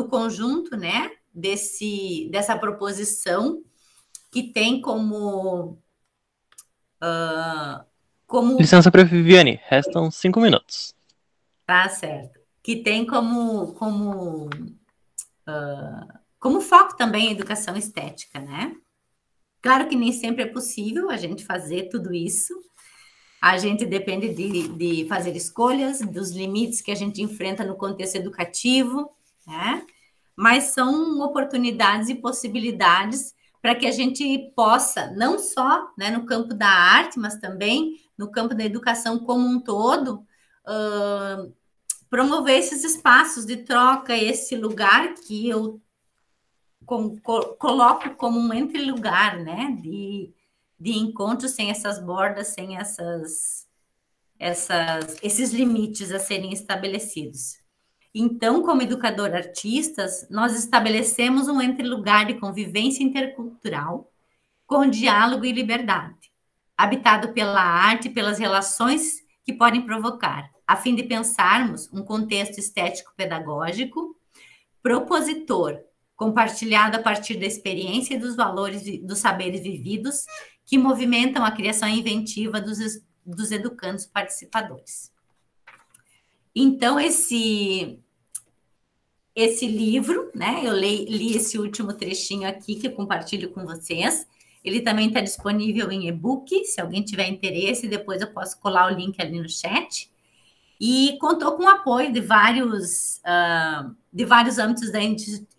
conjunto, né, dessa proposição que tem como Licença para Viviane, restam 5 minutos. Tá certo. Que tem como foco também a educação estética, né? Claro que nem sempre é possível a gente fazer tudo isso. A gente depende de fazer escolhas, dos limites que a gente enfrenta no contexto educativo, né? Mas são oportunidades e possibilidades para que a gente possa, não só, né, no campo da arte, mas também no campo da educação como um todo, promover esses espaços de troca, esse lugar que eu coloco como um entre-lugar, né, de encontro sem essas bordas, sem esses limites a serem estabelecidos. Então, como educador artistas, nós estabelecemos um entre-lugar de convivência intercultural com diálogo e liberdade, habitado pela arte e pelas relações que podem provocar, a fim de pensarmos um contexto estético-pedagógico propositor, compartilhado a partir da experiência e dos valores dos saberes vividos que movimentam a criação inventiva dos educandos participadores. Então, esse livro, né, eu li esse último trechinho aqui que eu compartilho com vocês. Ele também está disponível em e-book, se alguém tiver interesse, depois eu posso colar o link ali no chat. E contou com o apoio de vários âmbitos da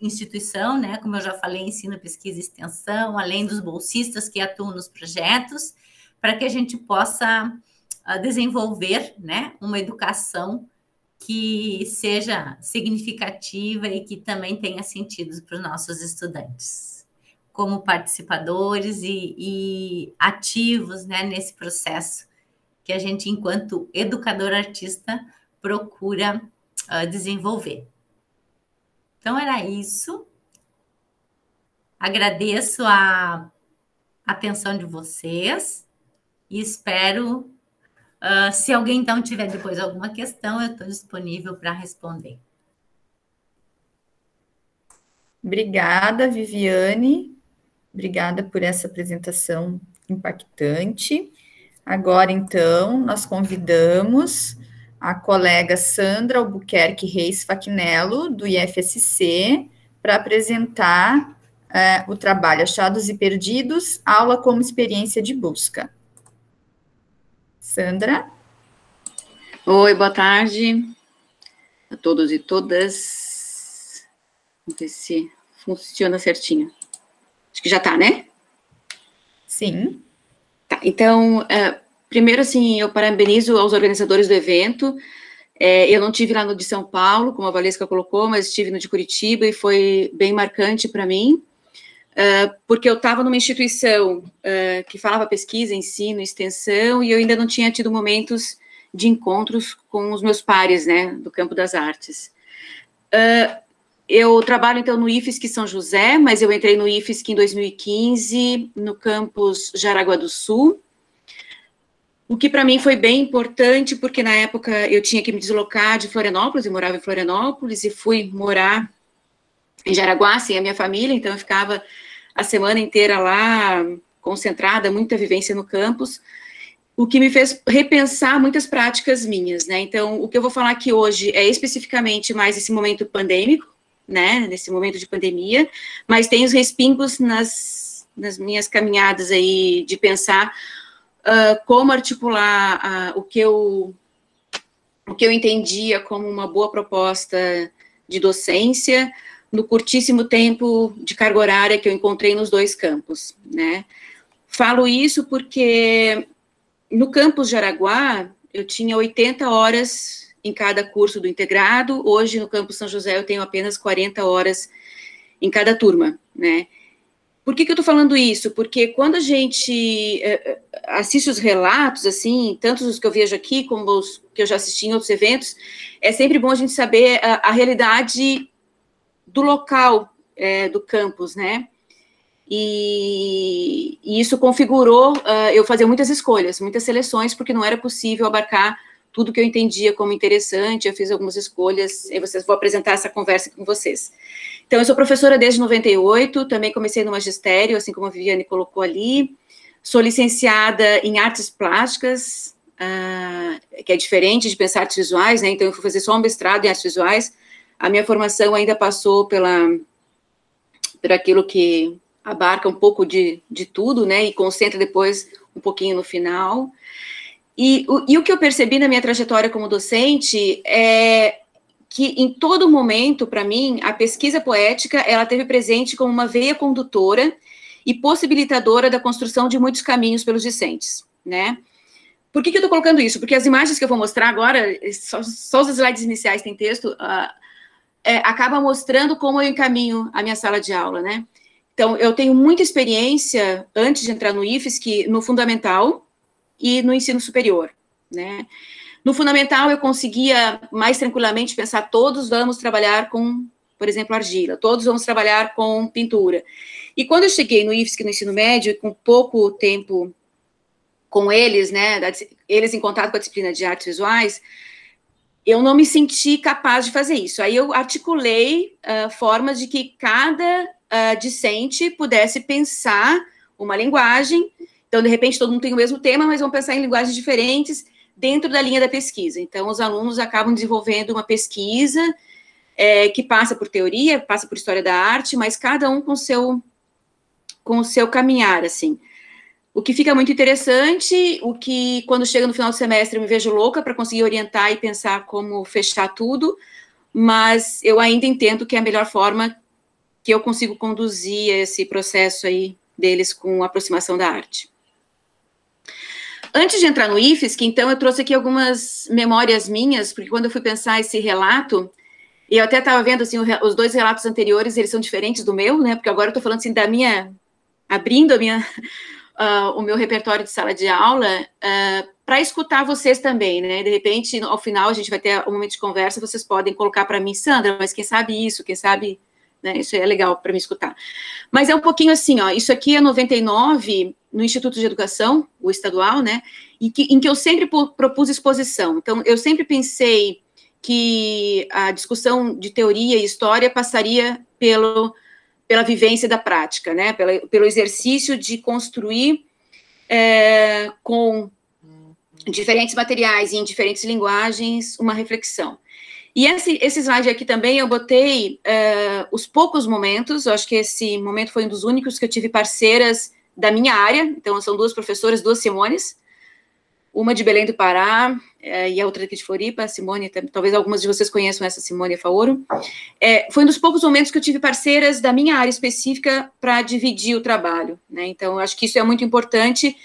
instituição, né? Como eu já falei, ensino, pesquisa e extensão, além dos bolsistas que atuam nos projetos, para que a gente possa desenvolver, né, uma educação que seja significativa e que também tenha sentido para os nossos estudantes, como participadores e ativos, né, nesse processo que a gente, enquanto educador artista, procura desenvolver. Então, era isso. Agradeço a atenção de vocês e espero... se alguém, então, tiver depois alguma questão, eu estou disponível para responder. Obrigada, Viviane. Obrigada por essa apresentação impactante. Agora, então, nós convidamos a colega Sandra Albuquerque Reis Facnello, do IFSC, para apresentar o trabalho Achados e Perdidos, aula como experiência de busca. Sandra? Oi, boa tarde a todos e todas. Vamos ver se funciona certinho. Acho que já está, né? Sim. Tá, então, primeiro, assim, eu parabenizo aos organizadores do evento. Eu não tive lá no de São Paulo, como a Valesca colocou, mas estive no de Curitiba e foi bem marcante para mim, porque eu estava numa instituição que falava pesquisa, ensino, extensão, e eu ainda não tinha tido momentos de encontros com os meus pares, né, do campo das artes. Eu trabalho, então, no IFSC São José, mas eu entrei no IFSC em 2015, no campus Jaraguá do Sul, o que para mim foi bem importante, porque na época eu tinha que me deslocar de Florianópolis, eu morava em Florianópolis, e fui morar em Jaraguá, sem a minha família, então eu ficava a semana inteira lá, concentrada, muita vivência no campus, o que me fez repensar muitas práticas minhas, né? Então, o que eu vou falar aqui hoje é especificamente mais esse momento pandêmico, né? Nesse momento de pandemia, mas tem os respingos nas minhas caminhadas aí de pensar como articular o que eu entendia como uma boa proposta de docência no curtíssimo tempo de carga horária que eu encontrei nos dois campos, né? Falo isso porque no campus de Jaraguá eu tinha 80 horas em cada curso do integrado, hoje no campus São José eu tenho apenas 40 horas em cada turma, né? Por que eu estou falando isso? Porque quando a gente assiste os relatos, assim, tanto os que eu vejo aqui, como os que eu já assisti em outros eventos, é sempre bom a gente saber a realidade do local do campus, né? E isso configurou eu fazer muitas escolhas, muitas seleções, porque não era possível abarcar tudo que eu entendia como interessante. Eu fiz algumas escolhas, e vou apresentar essa conversa com vocês. Então, eu sou professora desde 98, também comecei no magistério, assim como a Viviane colocou ali, sou licenciada em artes plásticas, que é diferente de pensar artes visuais, né? Então eu fui fazer só um mestrado em artes visuais, a minha formação ainda passou por aquilo que abarca um pouco de tudo, né? E concentra depois um pouquinho no final. E o que eu percebi na minha trajetória como docente é que em todo momento, para mim, a pesquisa poética, ela teve presente como uma veia condutora e possibilitadora da construção de muitos caminhos pelos discentes, né? Por que eu estou colocando isso? Porque as imagens que eu vou mostrar agora, só os slides iniciais têm texto, acaba mostrando como eu encaminho a minha sala de aula, né? Então, eu tenho muita experiência, antes de entrar no IFSC, no fundamental e no ensino superior, né? No fundamental, eu conseguia mais tranquilamente pensar, todos vamos trabalhar com, por exemplo, argila, todos vamos trabalhar com pintura. E quando eu cheguei no IFSC, no ensino médio, e com pouco tempo com eles, né, eles em contato com a disciplina de artes visuais, eu não me senti capaz de fazer isso. Aí eu articulei formas de que cada discente pudesse pensar uma linguagem. Então, de repente, todo mundo tem o mesmo tema, mas vão pensar em linguagens diferentes dentro da linha da pesquisa. Então, os alunos acabam desenvolvendo uma pesquisa que passa por teoria, passa por história da arte, mas cada um com o seu caminhar, assim. O que fica muito interessante, o que, quando chega no final do semestre, eu me vejo louca para conseguir orientar e pensar como fechar tudo, mas eu ainda entendo que é a melhor forma que eu consigo conduzir esse processo aí deles com a aproximação da arte. Antes de entrar no IFSC, então, eu trouxe aqui algumas memórias minhas, porque quando eu fui pensar esse relato, e eu até estava vendo, assim, os dois relatos anteriores, eles são diferentes do meu, né, porque agora eu estou falando, assim, abrindo o meu repertório de sala de aula, para escutar vocês também, né, de repente, ao final, a gente vai ter um momento de conversa, vocês podem colocar para mim, Sandra, mas quem sabe isso, quem sabe, né, isso é legal para me escutar. Mas é um pouquinho assim, ó, isso aqui é 99, no Instituto de Educação, o estadual, né, em que eu sempre propus exposição. Então, eu sempre pensei que a discussão de teoria e história passaria pela vivência da prática, né, pelo exercício de construir com diferentes materiais e em diferentes linguagens uma reflexão. E esse slide aqui também eu botei os poucos momentos, eu acho que esse momento foi um dos únicos que eu tive parceiras da minha área, então são duas professoras, duas Simones, uma de Belém do Pará e a outra aqui de Floripa, a Simone, talvez algumas de vocês conheçam essa Simone Faoro. Foi um dos poucos momentos que eu tive parceiras da minha área específica para dividir o trabalho, né? Então, eu acho que isso é muito importante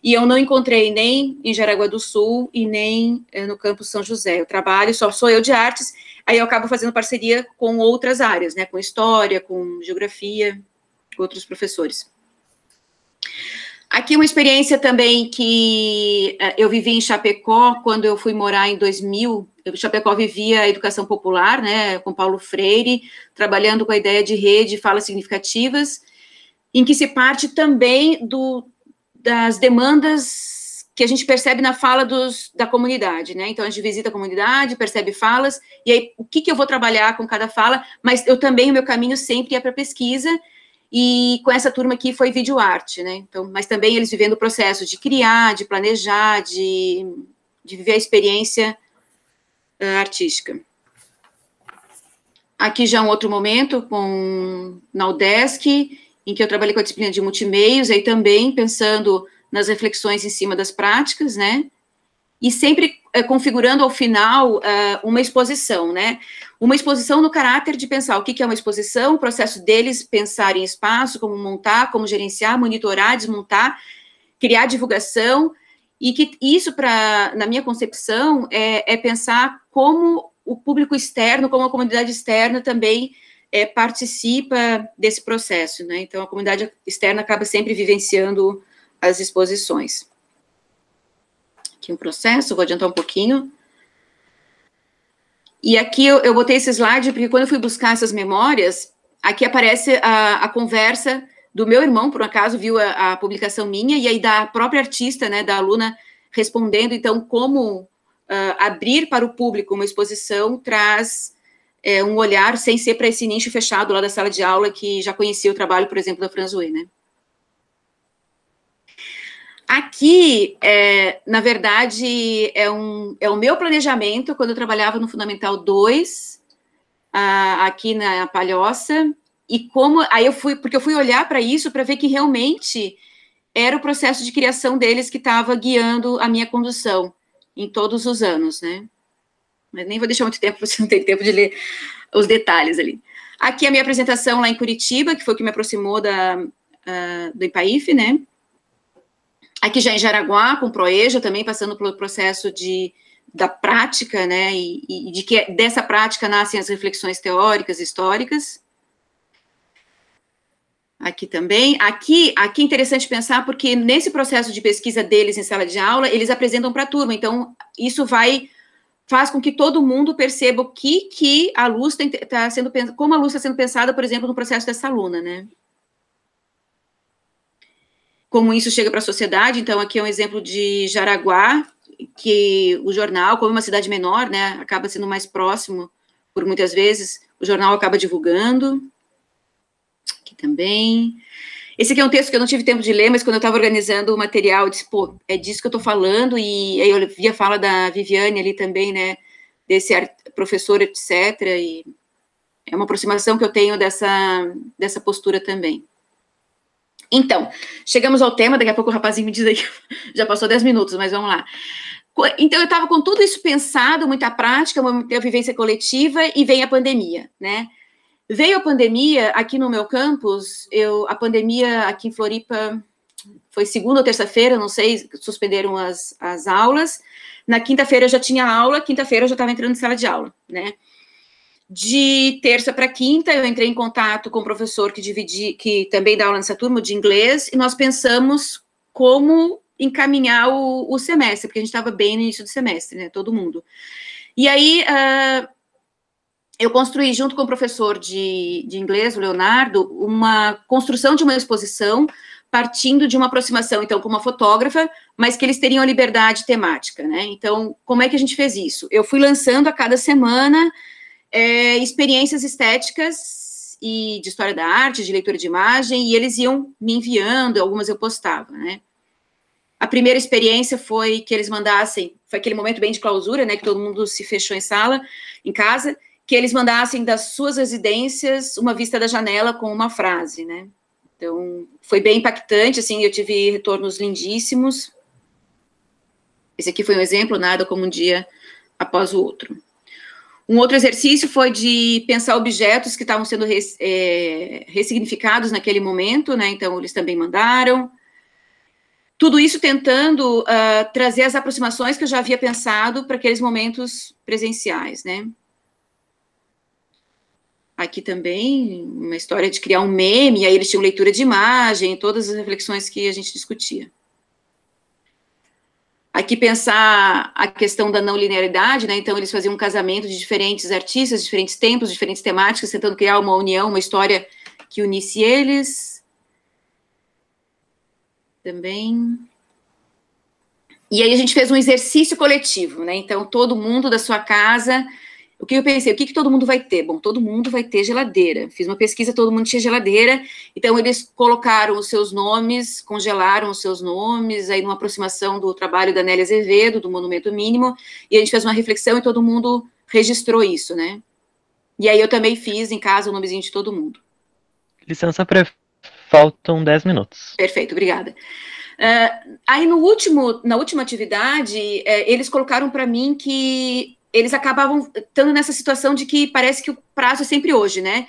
e eu não encontrei nem em Jaraguá do Sul e nem no campus São José. Eu trabalho, só sou eu de artes, aí eu acabo fazendo parceria com outras áreas, né, com história, com geografia, com outros professores. Aqui uma experiência também que eu vivi em Chapecó, quando eu fui morar em 2000, em Chapecó vivia a educação popular, né, com Paulo Freire, trabalhando com a ideia de rede, falas significativas, em que se parte também das demandas que a gente percebe na fala da comunidade, né, então a gente visita a comunidade, percebe falas, e aí o que eu vou trabalhar com cada fala, mas eu também, o meu caminho sempre é para pesquisa, e com essa turma aqui foi videoarte, né, então, mas também eles vivendo o processo de criar, de planejar, de viver a experiência artística. Aqui já um outro momento, na UDESC, em que eu trabalhei com a disciplina de multimeios, aí também pensando nas reflexões em cima das práticas, né, e sempre configurando ao final uma exposição, né, uma exposição no caráter de pensar o que é uma exposição, o processo deles pensar em espaço, como montar, como gerenciar, monitorar, desmontar, criar divulgação, e que isso, na minha concepção, é pensar como o público externo, como a comunidade externa também participa desse processo, né, então a comunidade externa acaba sempre vivenciando as exposições. Aqui um processo, vou adiantar um pouquinho. E aqui eu botei esse slide, porque quando eu fui buscar essas memórias, aqui aparece a conversa do meu irmão, por um acaso, viu a publicação minha, e aí da própria artista, né, da aluna, respondendo, então, como abrir para o público uma exposição traz um olhar sem ser para esse nicho fechado lá da sala de aula, que já conhecia o trabalho, por exemplo, da Franzoé, né. Aqui, na verdade, é o meu planejamento, quando eu trabalhava no Fundamental 2, aqui na Palhoça, e aí porque eu fui olhar para isso, para ver que realmente era o processo de criação deles que estava guiando a minha condução, em todos os anos, né, mas nem vou deixar muito tempo, você não tem tempo de ler os detalhes ali. Aqui a minha apresentação lá em Curitiba, que foi o que me aproximou do IPAIF, né. Aqui já em Jaraguá, com Proeja, também passando pelo processo da prática, né, e de que dessa prática nascem as reflexões teóricas e históricas. Aqui também. Aqui é interessante pensar, porque nesse processo de pesquisa deles em sala de aula, eles apresentam para a turma, então isso faz com que todo mundo perceba o que a luz está sendo, como a luz está sendo pensada, por exemplo, no processo dessa aluna, né. Como isso chega para a sociedade, então aqui é um exemplo de Jaraguá, que o jornal, como é uma cidade menor, né, acaba sendo mais próximo, por muitas vezes, o jornal acaba divulgando. Aqui também. Esse aqui é um texto que eu não tive tempo de ler, mas quando eu estava organizando o material, eu disse, pô, é disso que eu estou falando, e aí eu vi a fala da Viviane ali também, né, desse professor, etc., e é uma aproximação que eu tenho dessa postura também. Então, chegamos ao tema, daqui a pouco o rapazinho me diz aí, já passou 10 minutos, mas vamos lá. Então, eu estava com tudo isso pensado, muita prática, muita vivência coletiva, e vem a pandemia, né? Veio a pandemia aqui no meu campus, a pandemia aqui em Floripa foi segunda ou terça-feira, não sei, suspenderam as aulas. Na quinta-feira eu já tinha aula, quinta-feira eu já estava entrando em sala de aula, né? De terça para quinta, eu entrei em contato com o professor que também dá aula nessa turma, de inglês, e nós pensamos como encaminhar o semestre, porque a gente estava bem no início do semestre, né, todo mundo. E aí, eu construí, junto com o professor de inglês, o Leonardo, uma construção de uma exposição, partindo de uma aproximação, então, com uma fotógrafa, mas que eles teriam a liberdade temática, né, então, como é que a gente fez isso? Eu fui lançando a cada semana experiências estéticas e de história da arte, de leitura de imagem, e eles iam me enviando, algumas eu postava, né. A primeira experiência foi que eles mandassem, foi aquele momento bem de clausura, né, que todo mundo se fechou em casa, que eles mandassem das suas residências uma vista da janela com uma frase, né. Então, foi bem impactante, assim, eu tive retornos lindíssimos. Esse aqui foi um exemplo, nada como um dia após o outro. Um outro exercício foi de pensar objetos que estavam sendo ressignificados naquele momento, né, então eles também mandaram. Tudo isso tentando trazer as aproximações que eu já havia pensado para aqueles momentos presenciais, né? Aqui também, uma história de criar um meme, e aí eles tinham leitura de imagem, todas as reflexões que a gente discutia. Aqui pensar a questão da não linearidade, né? Então eles faziam um casamento de diferentes artistas, diferentes tempos, diferentes temáticas, tentando criar uma união, uma história que unisse eles. Também. E aí a gente fez um exercício coletivo, né? Então todo mundo da sua casa, o que eu pensei, o que todo mundo vai ter? Bom, todo mundo vai ter geladeira. Fiz uma pesquisa, todo mundo tinha geladeira, então eles colocaram os seus nomes, congelaram os seus nomes, aí numa aproximação do trabalho da Nélia Azevedo, do Monumento Mínimo, e a gente fez uma reflexão e todo mundo registrou isso, né? E aí eu também fiz em casa o nomezinho de todo mundo. Licença, faltam 10 minutos. Perfeito, obrigada. Aí na última atividade, eles colocaram para mim que eles acabavam estando nessa situação de que parece que o prazo é sempre hoje, né?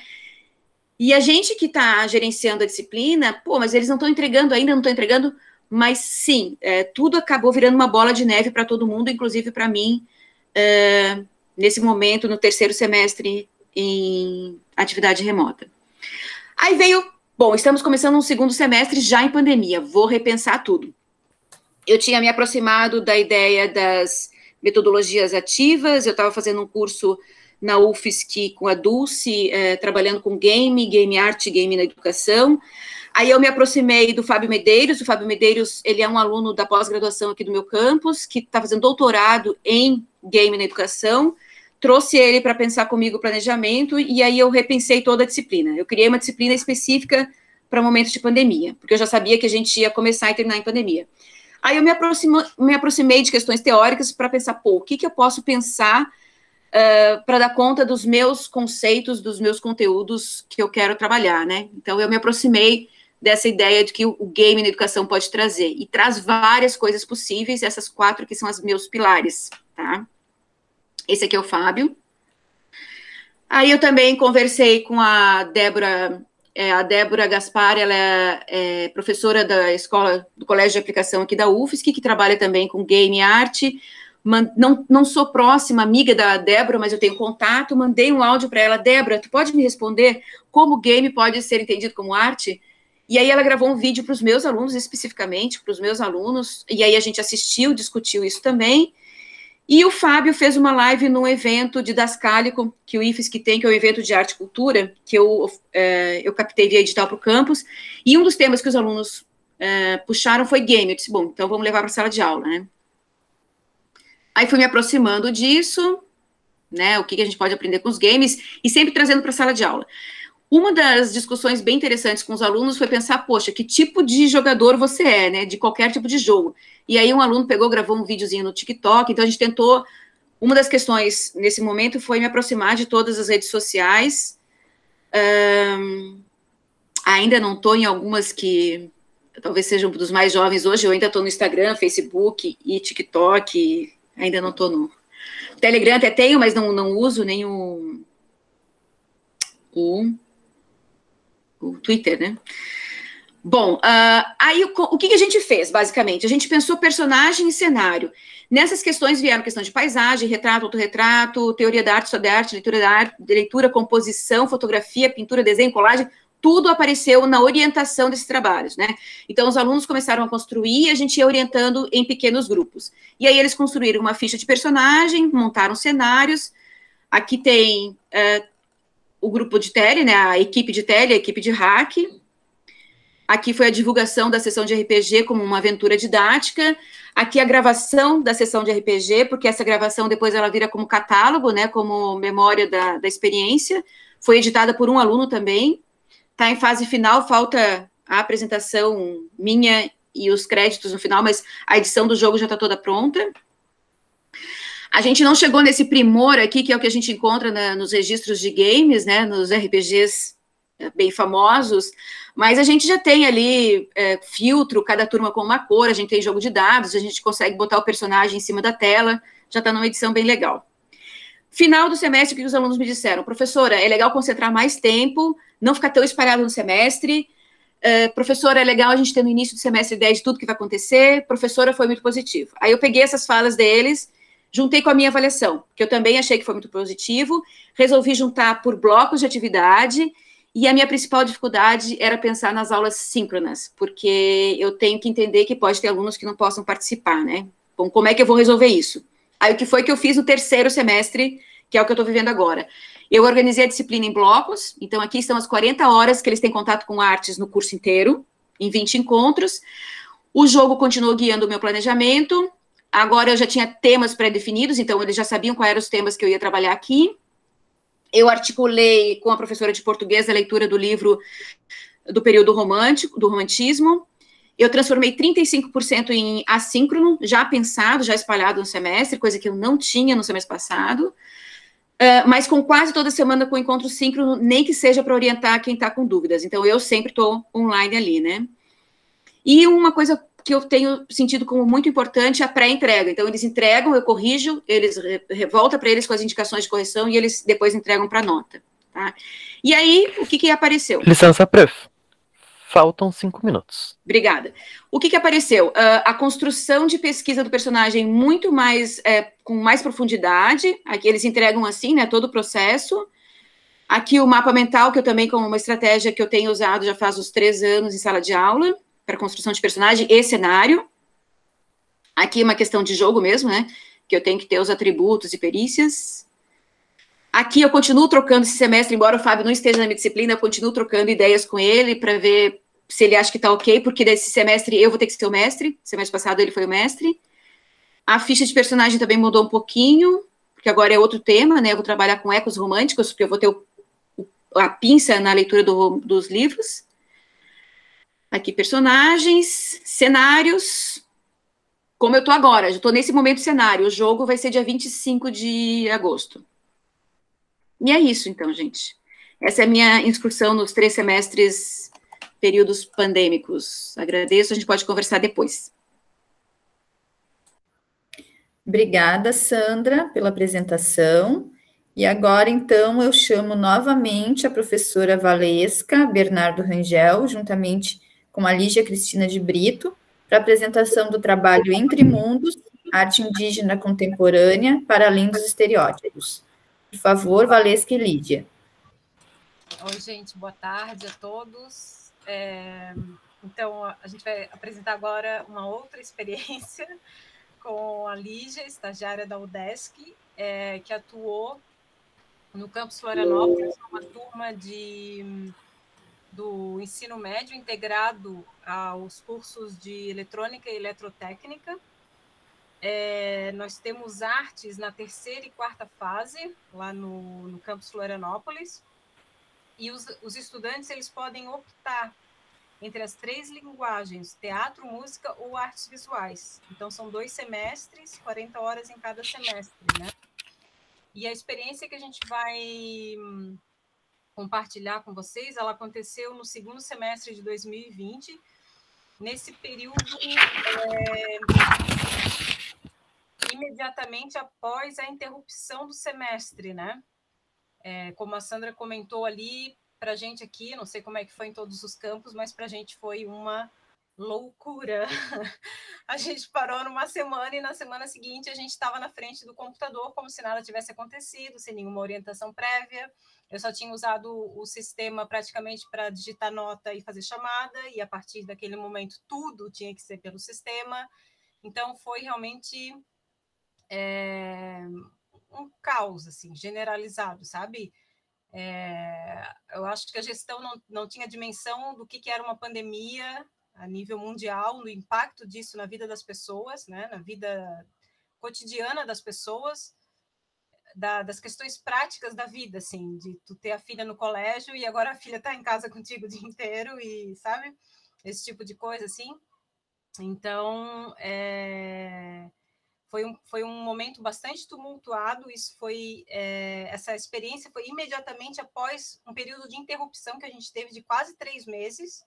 E a gente que está gerenciando a disciplina, pô, mas eles não estão entregando ainda, não estão entregando, mas sim, tudo acabou virando uma bola de neve para todo mundo, inclusive para mim, nesse momento, no terceiro semestre em atividade remota. Aí veio, bom, estamos começando um segundo semestre já em pandemia, vou repensar tudo. Eu tinha me aproximado da ideia das metodologias ativas, eu estava fazendo um curso na UFSC com a Dulce, trabalhando com game art, game na educação. Aí eu me aproximei do Fábio Medeiros. O Fábio Medeiros, ele é um aluno da pós-graduação aqui do meu campus, que está fazendo doutorado em game na educação. Trouxe ele para pensar comigo o planejamento, e aí eu repensei toda a disciplina. Eu criei uma disciplina específica para momentos de pandemia, porque eu já sabia que a gente ia começar e terminar em pandemia. Aí eu me aproximei de questões teóricas para pensar, pô, o que eu posso pensar para dar conta dos meus conceitos, dos meus conteúdos que eu quero trabalhar, né? Então, eu me aproximei dessa ideia de que o game na educação pode trazer, e traz várias coisas possíveis, essas 4 que são os meus pilares, tá? Esse aqui é o Fábio. Aí eu também conversei com a Débora Gaspar, ela é professora da escola, do Colégio de Aplicação aqui da UFSC, que trabalha também com game art. Não sou próxima, amiga da Débora, mas eu tenho contato, mandei um áudio para ela, Débora, tu pode me responder como game pode ser entendido como arte? E aí ela gravou um vídeo para os meus alunos, especificamente para os meus alunos, e aí a gente assistiu, discutiu isso também. E o Fábio fez uma live num evento didascálico que o IFSC tem, que é o evento de arte e cultura, que eu captei via edital para o campus, e um dos temas que os alunos puxaram foi game. Eu disse, bom, então vamos levar para a sala de aula, né? Aí fui me aproximando disso, né, o que a gente pode aprender com os games, e sempre trazendo para a sala de aula. Uma das discussões bem interessantes com os alunos foi pensar, poxa, que tipo de jogador você é, né, de qualquer tipo de jogo. E aí um aluno pegou, gravou um videozinho no TikTok, então a gente tentou, uma das questões nesse momento foi me aproximar de todas as redes sociais, ainda não estou em algumas que talvez sejam dos mais jovens hoje, eu ainda estou no Instagram, Facebook e TikTok, ainda não estou no Telegram, até tenho, mas não uso nem o Twitter, né? Bom, aí o que a gente fez, basicamente? A gente pensou personagem e cenário. Nessas questões vieram questão de paisagem, retrato, autorretrato, teoria da arte, história da arte, leitura, composição, fotografia, pintura, desenho, colagem, tudo apareceu na orientação desses trabalhos, né? Então, os alunos começaram a construir e a gente ia orientando em pequenos grupos. E aí, eles construíram uma ficha de personagem, montaram cenários. Aqui tem o grupo de tele, né? A equipe de tele, a equipe de hack. Aqui foi a divulgação da sessão de RPG como uma aventura didática. Aqui a gravação da sessão de RPG, porque essa gravação depois ela vira como catálogo, né? Como memória da experiência. Foi editada por um aluno também. Está em fase final, falta a apresentação minha e os créditos no final, mas a edição do jogo já está toda pronta. A gente não chegou nesse primor aqui, que é o que a gente encontra nos registros de games, né, nos RPGs bem famosos, mas a gente já tem ali filtro, cada turma com uma cor, a gente tem jogo de dados, a gente consegue botar o personagem em cima da tela, já está numa edição bem legal. Final do semestre, o que os alunos me disseram? Professora, é legal concentrar mais tempo, não ficar tão espalhado no semestre, Professora, é legal a gente ter no início do semestre ideia de tudo que vai acontecer. Professora, foi muito positivo. Aí eu peguei essas falas deles, juntei com a minha avaliação, que eu também achei que foi muito positivo, resolvi juntar por blocos de atividade, e a minha principal dificuldade era pensar nas aulas síncronas, porque eu tenho que entender que pode ter alunos que não possam participar, né? Bom, como é que eu vou resolver isso? Aí o que foi que eu fiz no terceiro semestre, que é o que eu estou vivendo agora? Eu organizei a disciplina em blocos, então aqui estão as 40 horas que eles têm contato com artes no curso inteiro, em 20 encontros. O jogo continuou guiando o meu planejamento. Agora eu já tinha temas pré-definidos, então eles já sabiam quais eram os temas que eu ia trabalhar aqui. Eu articulei com a professora de português a leitura do livro do período romântico, do romantismo. Eu transformei 35% em assíncrono, já pensado, já espalhado no semestre, coisa que eu não tinha no semestre passado. Mas com quase toda semana com encontro síncrono, nem que seja para orientar quem está com dúvidas. Então, eu sempre estou online ali, né? E uma coisa que eu tenho sentido como muito importante é a pré-entrega. Então, eles entregam, eu corrijo, eles volta para eles com as indicações de correção e eles depois entregam para nota. Tá? E aí, o que apareceu? Licença, prof. Faltam 5 minutos. Obrigada. O que apareceu? A construção de pesquisa do personagem muito mais, com mais profundidade. Aqui eles entregam assim, né, todo o processo. Aqui o mapa mental, que eu também, como uma estratégia que eu tenho usado já faz uns 3 anos em sala de aula, para construção de personagem e cenário. Aqui uma questão de jogo mesmo, né, que eu tenho que ter os atributos e perícias. Aqui eu continuo trocando esse semestre, embora o Fábio não esteja na minha disciplina, eu continuo trocando ideias com ele para ver se ele acha que está ok, porque desse semestre eu vou ter que ser o mestre, semestre passado ele foi o mestre. A ficha de personagem também mudou um pouquinho, porque agora é outro tema, né, eu vou trabalhar com ecos românticos, porque eu vou ter a pinça na leitura dos livros. Aqui personagens, cenários, como eu estou agora, já estou nesse momento cenário, o jogo vai ser dia 25 de agosto. E é isso, então, gente. Essa é a minha instrução nos 3 semestres, períodos pandêmicos. Agradeço, a gente pode conversar depois. Obrigada, Sandra, pela apresentação. E agora, então, eu chamo novamente a professora Valesca Bernardo Rangel, juntamente com a Lígia Cristina de Brito, para a apresentação do trabalho Entre Mundos, Arte Indígena Contemporânea para Além dos Estereótipos. Por favor, Valesca e Lídia. Oi, gente, boa tarde a todos. Então, a gente vai apresentar agora uma outra experiência com a Lígia, estagiária da UDESC, que atuou no campus Florianópolis, uma turma do ensino médio integrado aos cursos de eletrônica e eletrotécnica. Nós temos artes na 3ª e 4ª fase, lá no campus Florianópolis, e os estudantes eles podem optar entre as 3 linguagens, teatro, música ou artes visuais. Então, são 2 semestres, 40 horas em cada semestre, né? E a experiência que a gente vai compartilhar com vocês, ela aconteceu no 2º semestre de 2020, nesse período imediatamente após a interrupção do semestre, né? Como a Sandra comentou ali, para a gente aqui, não sei como é que foi em todos os campos, mas para a gente foi uma loucura. A gente parou numa semana e na semana seguinte a gente estava na frente do computador como se nada tivesse acontecido, sem nenhuma orientação prévia. Eu só tinha usado o sistema praticamente para digitar nota e fazer chamada, e a partir daquele momento tudo tinha que ser pelo sistema. Então foi realmente um caos assim, generalizado, sabe? Eu acho que a gestão não tinha dimensão do que era uma pandemia a nível mundial, no impacto disso na vida das pessoas, né, na vida cotidiana das pessoas, das questões práticas da vida, assim, de tu ter a filha no colégio e agora a filha está em casa contigo o dia inteiro, e sabe, esse tipo de coisa, assim. Então, foi um momento bastante tumultuado. Isso foi essa experiência foi imediatamente após um período de interrupção que a gente teve de quase 3 meses.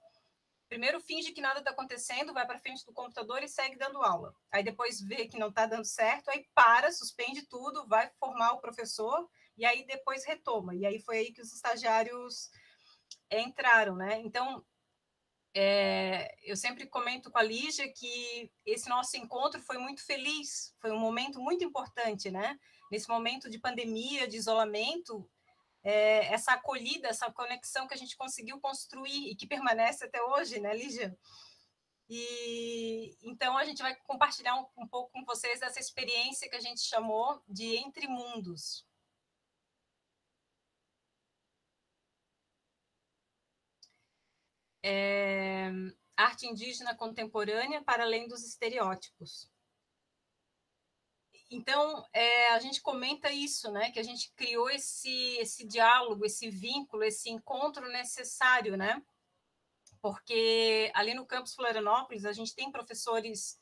Primeiro finge que nada está acontecendo, vai para frente do computador e segue dando aula. Aí depois vê que não está dando certo, aí para, suspende tudo, vai formar o professor e aí depois retoma. E aí foi aí que os estagiários entraram, né? Então, eu sempre comento com a Lígia que esse nosso encontro foi muito feliz, foi um momento muito importante, né? Nesse momento de pandemia, de isolamento, essa acolhida, essa conexão que a gente conseguiu construir e que permanece até hoje, né, Lígia? E então a gente vai compartilhar um pouco com vocês dessa experiência que a gente chamou de Entre Mundos. Arte indígena contemporânea para além dos estereótipos. Então, a gente comenta isso, né? Que a gente criou esse diálogo, esse vínculo, esse encontro necessário, né? Porque ali no campus Florianópolis a gente tem professores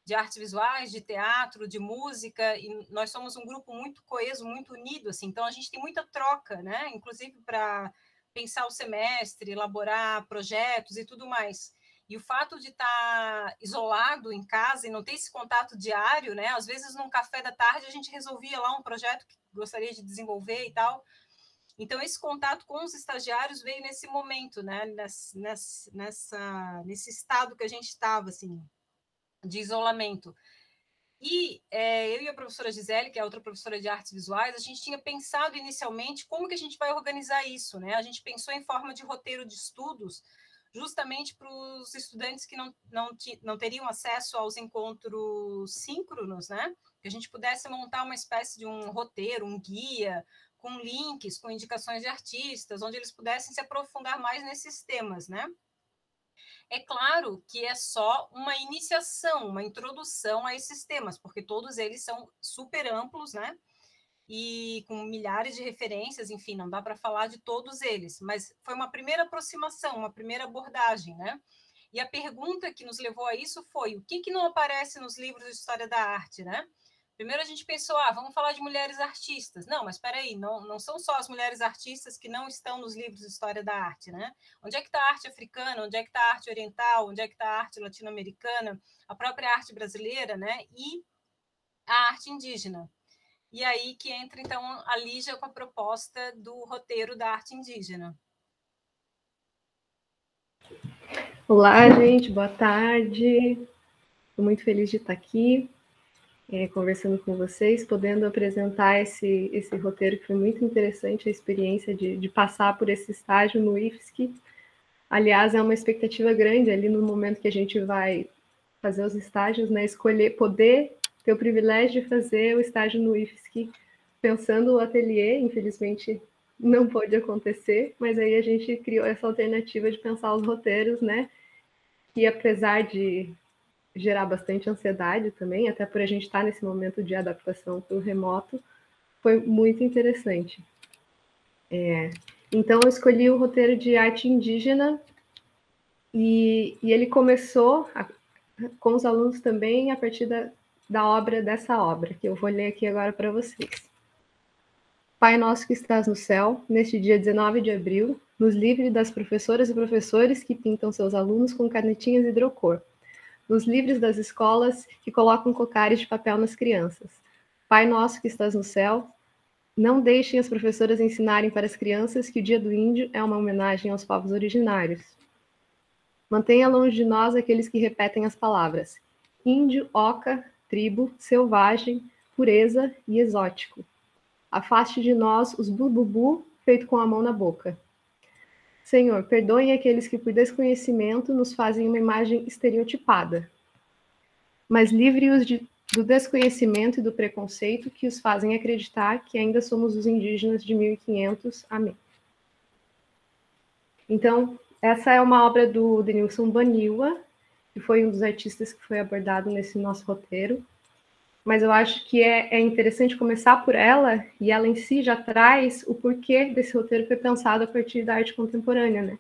de artes visuais, de teatro, de música, e nós somos um grupo muito coeso, muito unido, assim. Então a gente tem muita troca, né? Inclusive para pensar o semestre, elaborar projetos e tudo mais. E o fato de estar isolado em casa e não ter esse contato diário, né? Às vezes, num café da tarde, a gente resolvia lá um projeto que gostaria de desenvolver e tal. Então, esse contato com os estagiários veio nesse momento, né? Nesse estado que a gente estava, assim, de isolamento. E eu e a professora Gisele, que é outra professora de artes visuais, a gente tinha pensado inicialmente como que a gente vai organizar isso, né? A gente pensou em forma de roteiro de estudos, justamente para os estudantes que não teriam acesso aos encontros síncronos, né? Que a gente pudesse montar uma espécie de um roteiro, um guia, com links, com indicações de artistas, onde eles pudessem se aprofundar mais nesses temas, né? É claro que é só uma iniciação, uma introdução a esses temas, porque todos eles são super amplos, né? E com milhares de referências, enfim, não dá para falar de todos eles, mas foi uma primeira aproximação, uma primeira abordagem, né? E a pergunta que nos levou a isso foi: o que não aparece nos livros de história da arte, né? Primeiro a gente pensou, vamos falar de mulheres artistas. Não, mas espera aí, não são só as mulheres artistas que não estão nos livros de história da arte, né? Onde é que está a arte africana? Onde é que está a arte oriental? Onde é que está a arte latino-americana? A própria arte brasileira, né? E a arte indígena. E aí que entra, então, a Lígia com a proposta do roteiro da arte indígena. Olá, gente, boa tarde. Estou muito feliz de estar aqui, conversando com vocês, podendo apresentar esse roteiro, que foi muito interessante, a experiência de passar por esse estágio no IFSC. Aliás, é uma expectativa grande ali no momento que a gente vai fazer os estágios, né? Poder ter o privilégio de fazer o estágio no IFSC, pensando o ateliê. Infelizmente não pôde acontecer, mas aí a gente criou essa alternativa de pensar os roteiros, né? Que apesar de gerar bastante ansiedade também, até por a gente estar nesse momento de adaptação para o remoto, foi muito interessante. Então, eu escolhi o roteiro de arte indígena e ele começou com os alunos também a partir dessa obra, que eu vou ler aqui agora para vocês. Pai nosso que estás no céu, neste dia 19 de abril, nos livre das professoras e professores que pintam seus alunos com canetinhas hidrocor. Nos livres das escolas que colocam cocares de papel nas crianças. Pai nosso que estás no céu, não deixem as professoras ensinarem para as crianças que o Dia do Índio é uma homenagem aos povos originários. Mantenha longe de nós aqueles que repetem as palavras índio, oca, tribo, selvagem, pureza e exótico. Afaste de nós os bububu feito com a mão na boca. Senhor, perdoem aqueles que por desconhecimento nos fazem uma imagem estereotipada, mas livre-os do desconhecimento e do preconceito que os fazem acreditar que ainda somos os indígenas de 1500. Amém. Então, essa é uma obra do Denilson Baniwa, que foi um dos artistas que foi abordado nesse nosso roteiro, mas eu acho que é interessante começar por ela, e ela em si já traz o porquê desse roteiro foi pensado a partir da arte contemporânea, né?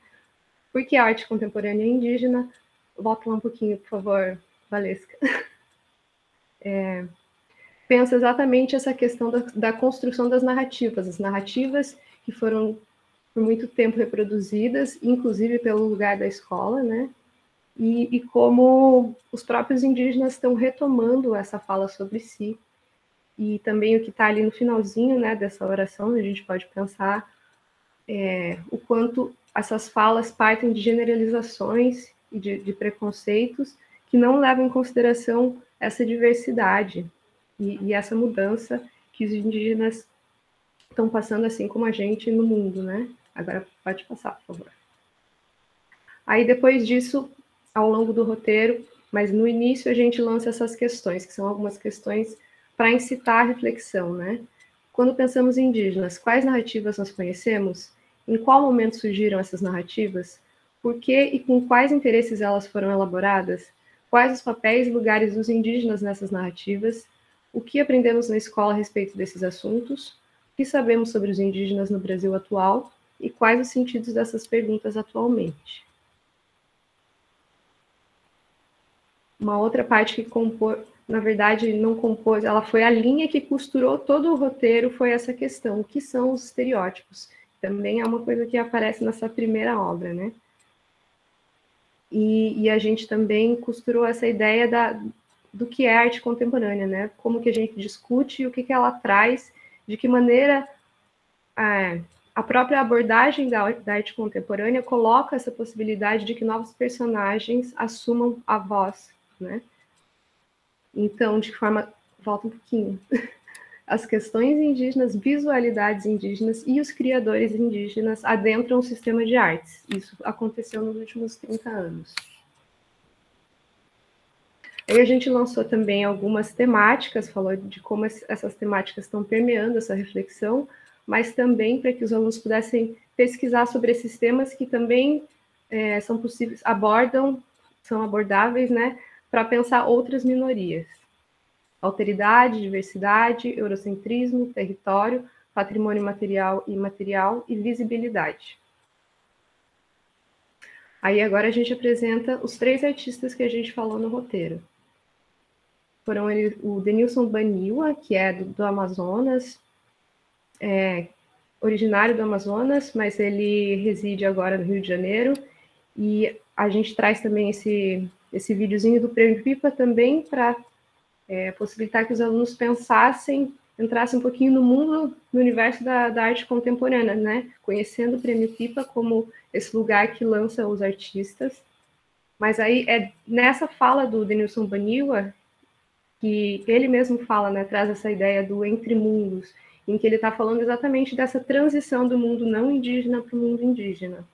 Por que a arte contemporânea indígena? Volta lá um pouquinho, por favor, Valesca. Pensa exatamente essa questão da construção das narrativas, as narrativas que foram por muito tempo reproduzidas, inclusive pelo lugar da escola, né? E como os próprios indígenas estão retomando essa fala sobre si. E também o que está ali no finalzinho, né, dessa oração, a gente pode pensar o quanto essas falas partem de generalizações e de preconceitos que não levam em consideração essa diversidade e essa mudança que os indígenas estão passando, assim como a gente, no mundo, né? Agora pode passar, por favor. Aí, depois disso, ao longo do roteiro, mas no início a gente lança essas questões, que são algumas questões para incitar a reflexão, né? Quando pensamos em indígenas, quais narrativas nós conhecemos? Em qual momento surgiram essas narrativas? Por que e com quais interesses elas foram elaboradas? Quais os papéis e lugares dos indígenas nessas narrativas? O que aprendemos na escola a respeito desses assuntos? O que sabemos sobre os indígenas no Brasil atual? E quais os sentidos dessas perguntas atualmente? Uma outra parte que compôs, na verdade, não compôs, ela foi a linha que costurou todo o roteiro, foi essa questão, o que são os estereótipos? Também é uma coisa que aparece nessa primeira obra, né? E a gente também costurou essa ideia do que é arte contemporânea, né? Como que a gente discute, o que ela traz, de que maneira a própria abordagem da arte contemporânea coloca essa possibilidade de que novos personagens assumam a voz, né? Então, de que forma... Volta um pouquinho. As questões indígenas, visualidades indígenas e os criadores indígenas adentram o sistema de artes. Isso aconteceu nos últimos 30 anos. Aí a gente lançou também algumas temáticas, falou de como essas temáticas estão permeando essa reflexão, mas também para que os alunos pudessem pesquisar sobre esses temas que também são possíveis, são abordáveis, né, para pensar outras minorias. Alteridade, diversidade, eurocentrismo, território, patrimônio material e imaterial e visibilidade. Aí agora a gente apresenta os 3 artistas que a gente falou no roteiro. Foram o Denilson Baniwa, que é do Amazonas, originário do Amazonas, mas ele reside agora no Rio de Janeiro, e a gente traz também esse videozinho do Prêmio Pipa também para possibilitar que os alunos entrassem um pouquinho no mundo, no universo da arte contemporânea, né? Conhecendo o Prêmio Pipa como esse lugar que lança os artistas. Mas aí é nessa fala do Denilson Baniwa que ele mesmo fala, né? Traz essa ideia do entre mundos, em que ele está falando exatamente dessa transição do mundo não indígena para o mundo indígena.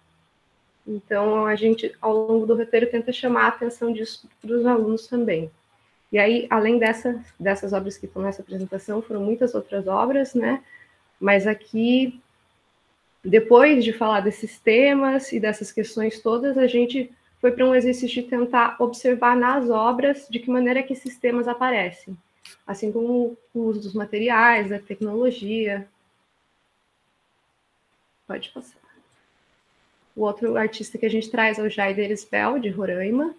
Então, a gente, ao longo do roteiro, tenta chamar a atenção disso para os alunos também. E aí, além dessas obras que estão nessa apresentação, foram muitas outras obras, né? Mas aqui, depois de falar desses temas e dessas questões todas, a gente foi para um exercício de tentar observar nas obras de que maneira que esses temas aparecem, assim como o uso dos materiais, da tecnologia. Pode passar. O outro artista que a gente traz é o Jaider Spell, de Roraima,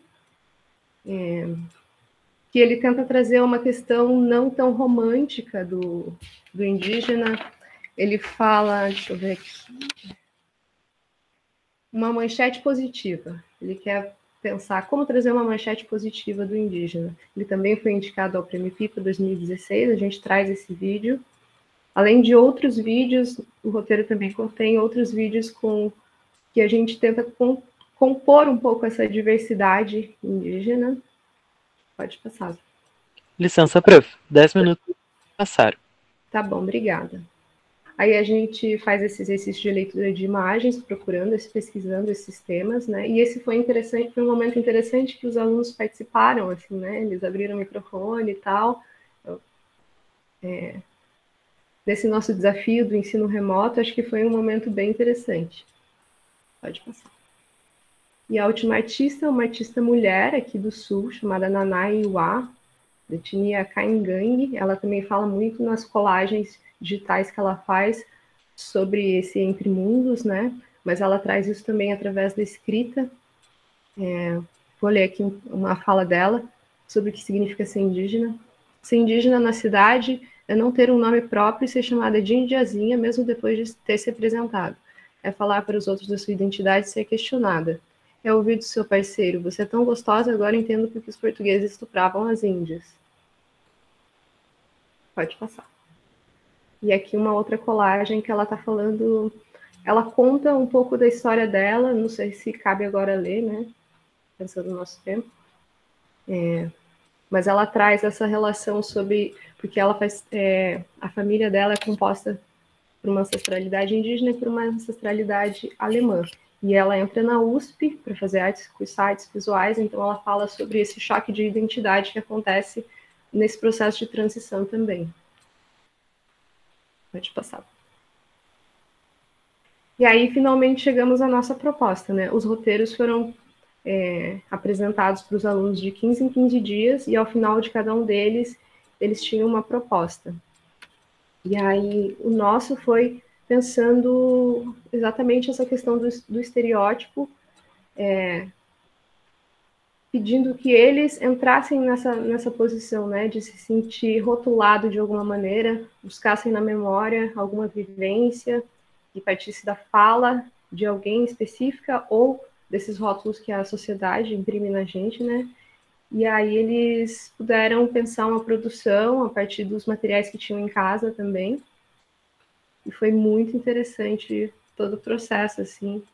que ele tenta trazer uma questão não tão romântica do indígena. Ele fala, deixa eu ver aqui, uma manchete positiva. Ele quer pensar como trazer uma manchete positiva do indígena. Ele também foi indicado ao Prêmio Pipa 2016, a gente traz esse vídeo. Além de outros vídeos, o roteiro também contém outros vídeos que a gente tenta compor um pouco essa diversidade indígena. Pode passar. Licença, prof. 10 minutos passaram. Tá bom, obrigada. Aí a gente faz esse exercício de leitura de imagens, pesquisando esses temas, né? E esse foi interessante, foi um momento interessante que os alunos participaram, assim, né? Eles abriram o microfone e tal. Nesse nosso desafio do ensino remoto, acho que foi um momento bem interessante. Pode passar. E a última artista é uma artista mulher aqui do Sul, chamada Nanai Iwa, da etnia Kaingang. Ela também fala muito nas colagens digitais que ela faz sobre esse entre mundos, né? Mas ela traz isso também através da escrita. Vou ler aqui uma fala dela sobre o que significa ser indígena. Ser indígena na cidade é não ter um nome próprio e ser chamada de indiazinha, mesmo depois de ter se apresentado. É falar para os outros da sua identidade e ser questionada. É ouvir do seu parceiro, você é tão gostosa, agora entendo porque os portugueses estupravam as índias. Pode passar. E aqui uma outra colagem que ela está falando, ela conta um pouco da história dela, não sei se cabe agora ler, né? pensando no nosso tempo. Mas ela traz essa relação sobre... Porque ela faz... a família dela é composta por uma ancestralidade indígena e por uma ancestralidade alemã. E ela entra na USP para fazer artes visuais, então ela fala sobre esse choque de identidade que acontece nesse processo de transição também. Pode passar. E aí, finalmente, chegamos à nossa proposta, né? Os roteiros foram apresentados para os alunos de 15 em 15 dias, e ao final de cada um deles, eles tinham uma proposta. E aí, o nosso foi pensando exatamente essa questão do estereótipo, pedindo que eles entrassem nessa posição, né, de se sentir rotulado de alguma maneira, buscassem na memória alguma vivência que partisse da fala de alguém específica ou desses rótulos que a sociedade imprime na gente, né? E aí eles puderam pensar uma produção a partir dos materiais que tinham em casa também. E foi muito interessante todo o processo, assim.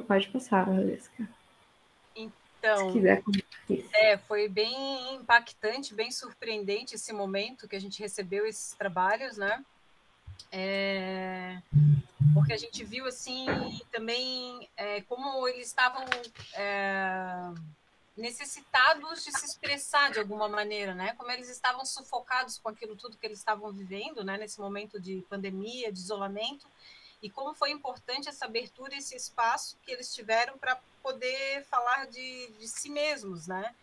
Pode passar, Valesca. Então, se quiser. Foi bem impactante, bem surpreendente esse momento que a gente recebeu esses trabalhos, né? Porque a gente viu, assim, também como eles estavam necessitados de se expressar de alguma maneira, né? Como eles estavam sufocados com aquilo tudo que eles estavam vivendo, né? Nesse momento de pandemia, de isolamento, e como foi importante essa abertura, esse espaço que eles tiveram para poder falar de si mesmos, né?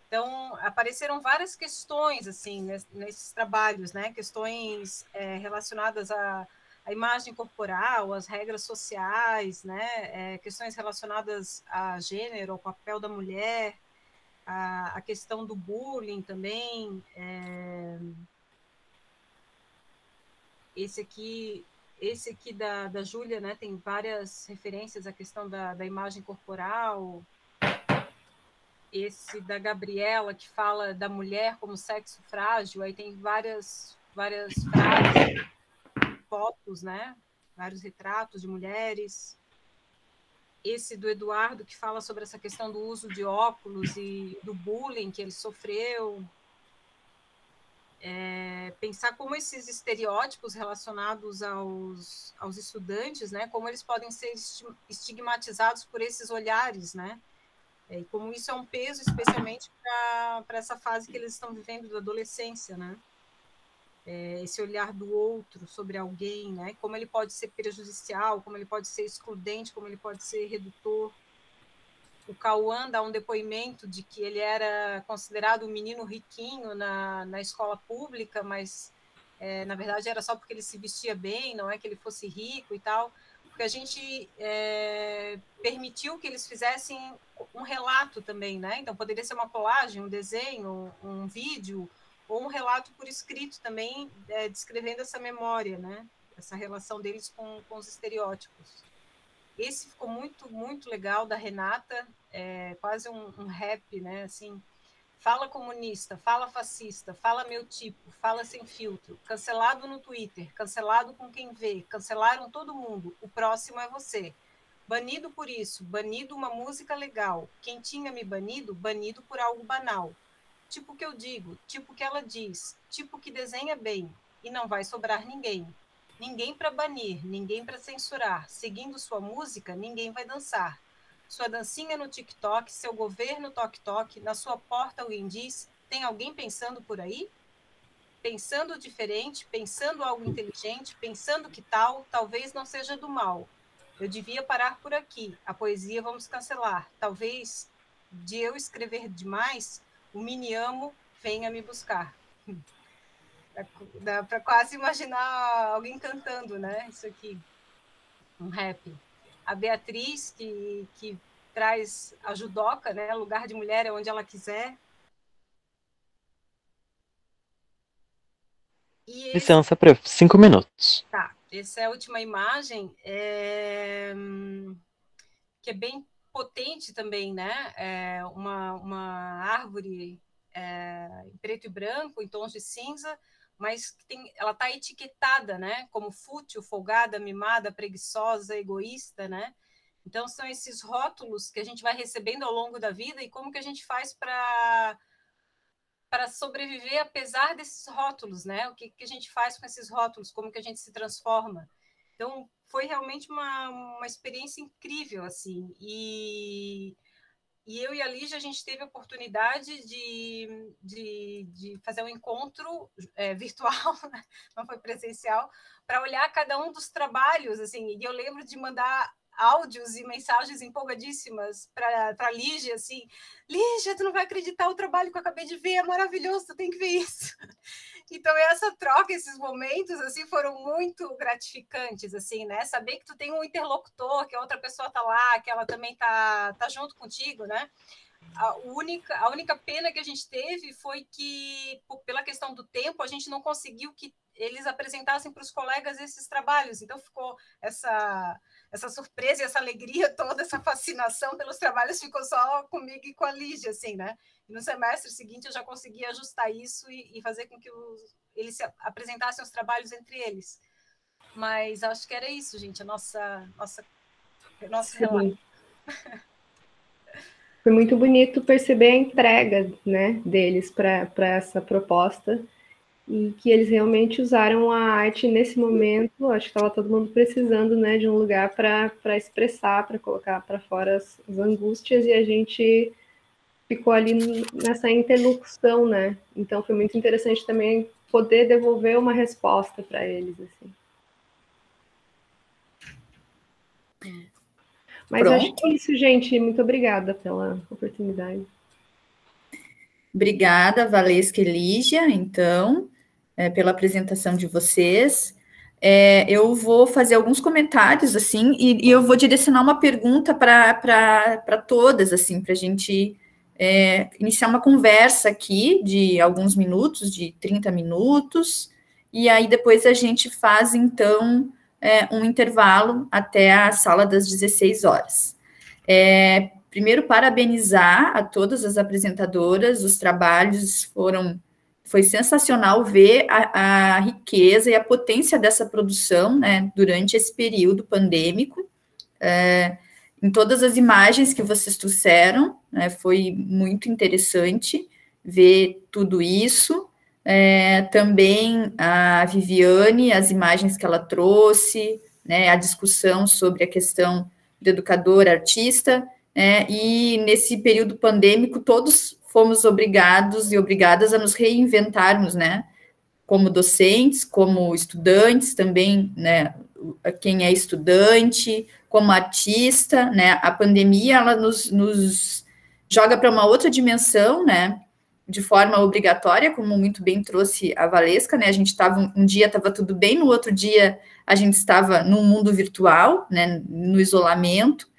Então, apareceram várias questões, assim, nesses trabalhos, né? Questões relacionadas à imagem corporal, às regras sociais, né? Questões relacionadas a gênero, ao papel da mulher, a questão do bullying também. Esse aqui da Júlia, né? Tem várias referências à questão da imagem corporal. Esse da Gabriela, que fala da mulher como sexo frágil, aí tem várias frases, fotos, né? Vários retratos de mulheres. Esse do Eduardo, que fala sobre essa questão do uso de óculos e do bullying que ele sofreu. Pensar como esses estereótipos relacionados aos estudantes, né? Como eles podem ser estigmatizados por esses olhares, né? E como isso é um peso, especialmente para essa fase que eles estão vivendo da adolescência, né? Esse olhar do outro sobre alguém, né? Como ele pode ser prejudicial, como ele pode ser excludente, como ele pode ser redutor. O Cauã dá um depoimento de que ele era considerado um menino riquinho na escola pública, mas, na verdade, era só porque ele se vestia bem, não é que ele fosse rico e tal, porque a gente permitiu que eles fizessem um relato também, né? Então, poderia ser uma colagem, um desenho, um vídeo, ou um relato por escrito também, descrevendo essa memória, né? Essa relação deles com os estereótipos. Esse ficou muito, muito legal, da Renata, quase um rap, né? Assim, fala comunista, fala fascista, fala meu tipo, fala sem filtro, cancelado no Twitter, cancelado com quem vê, cancelaram todo mundo, o próximo é você. Banido por isso, banido uma música legal, quem tinha me banido, banido por algo banal. Tipo que eu digo, tipo que ela diz, tipo que desenha bem, e não vai sobrar ninguém. Ninguém para banir, ninguém para censurar. Seguindo sua música, ninguém vai dançar. Sua dancinha no TikTok, seu governo toque-toque, na sua porta alguém diz, tem alguém pensando por aí? Pensando diferente, pensando algo inteligente, pensando que tal, talvez não seja do mal. Eu devia parar por aqui, a poesia vamos cancelar. Talvez, de eu escrever demais, o mini amo venha me buscar. Dá para quase imaginar alguém cantando, né? Isso aqui, um rap. A Beatriz, que traz a judoca, né? Lugar de mulher é onde ela quiser. E Licença para 5 minutos. Tá, essa é a última imagem, que é bem potente também, né? Uma árvore em preto e branco, em tons de cinza, mas ela está etiquetada, né, como fútil, folgada, mimada, preguiçosa, egoísta, né? Então, são esses rótulos que a gente vai recebendo ao longo da vida e como que a gente faz para sobreviver apesar desses rótulos, né? O que a gente faz com esses rótulos, como que a gente se transforma. Então, foi realmente uma experiência incrível, assim, e eu e a Lígia, a gente teve a oportunidade de fazer um encontro virtual, né? Não foi presencial, para olhar cada um dos trabalhos, assim, e eu lembro de mandar áudios e mensagens empolgadíssimas para a Lígia, assim, Lígia, tu não vai acreditar o trabalho que eu acabei de ver, é maravilhoso, tu tem que ver isso. Então, essa troca, esses momentos, assim, foram muito gratificantes, assim, né? Saber que tu tem um interlocutor, que a outra pessoa tá lá, que ela também tá junto contigo, né? A única pena que a gente teve foi que, pela questão do tempo, a gente não conseguiu que eles apresentassem para os colegas esses trabalhos. Então, ficou essa surpresa e essa alegria toda, essa fascinação pelos trabalhos, ficou só comigo e com a Lígia, assim, né? E no semestre seguinte, eu já consegui ajustar isso e fazer com que eles apresentassem os trabalhos entre eles. Mas acho que era isso, gente, nosso relato. Foi muito bonito perceber a entrega, né, deles para essa proposta e que eles realmente usaram a arte nesse momento. Acho que estava todo mundo precisando, né, de um lugar para expressar, para colocar para fora as angústias, e a gente ficou ali nessa interlocução, né? Então foi muito interessante também poder devolver uma resposta para eles, assim. Mas Pronto. acho que é isso, gente. Muito obrigada pela oportunidade. Obrigada, Valesca e Lígia, então, pela apresentação de vocês. Eu vou fazer alguns comentários, assim, e eu vou direcionar uma pergunta para todas, assim, para a gente iniciar uma conversa aqui de alguns minutos, de 30 minutos, e aí depois a gente faz, então, um intervalo até a sala das 16 horas. Primeiro, parabenizar a todas as apresentadoras, os trabalhos foi sensacional ver a riqueza e a potência dessa produção, né, durante esse período pandêmico, em todas as imagens que vocês trouxeram, né, foi muito interessante ver tudo isso. Também a Viviane, as imagens que ela trouxe, né, a discussão sobre a questão do educador artista, e nesse período pandêmico todos fomos obrigados e obrigadas a nos reinventarmos, né, como docentes, como estudantes também, né, quem é estudante, como artista, né, a pandemia, ela nos joga para uma outra dimensão, né, de forma obrigatória, como muito bem trouxe a Valesca, né, a gente estava, um dia estava tudo bem, no outro dia a gente estava num mundo virtual, né, no isolamento,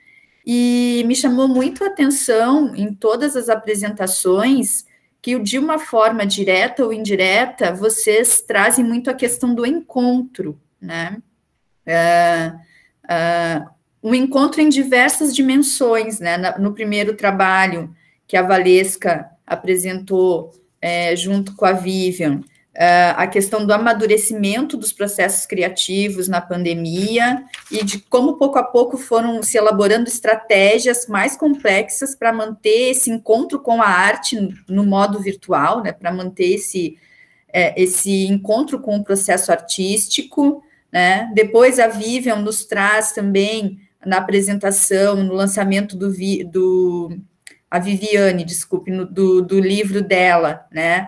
e me chamou muito a atenção em todas as apresentações que, de uma forma direta ou indireta, vocês trazem muito a questão do encontro, né, um encontro em diversas dimensões, né, no primeiro trabalho que a Valesca apresentou junto com a Vivian, a questão do amadurecimento dos processos criativos na pandemia e de como, pouco a pouco, foram se elaborando estratégias mais complexas para manter esse encontro com a arte no modo virtual, né, para manter esse encontro com o processo artístico, né. Depois a Vivian nos traz também, na apresentação, no lançamento a Viviane, desculpe, do livro dela, né,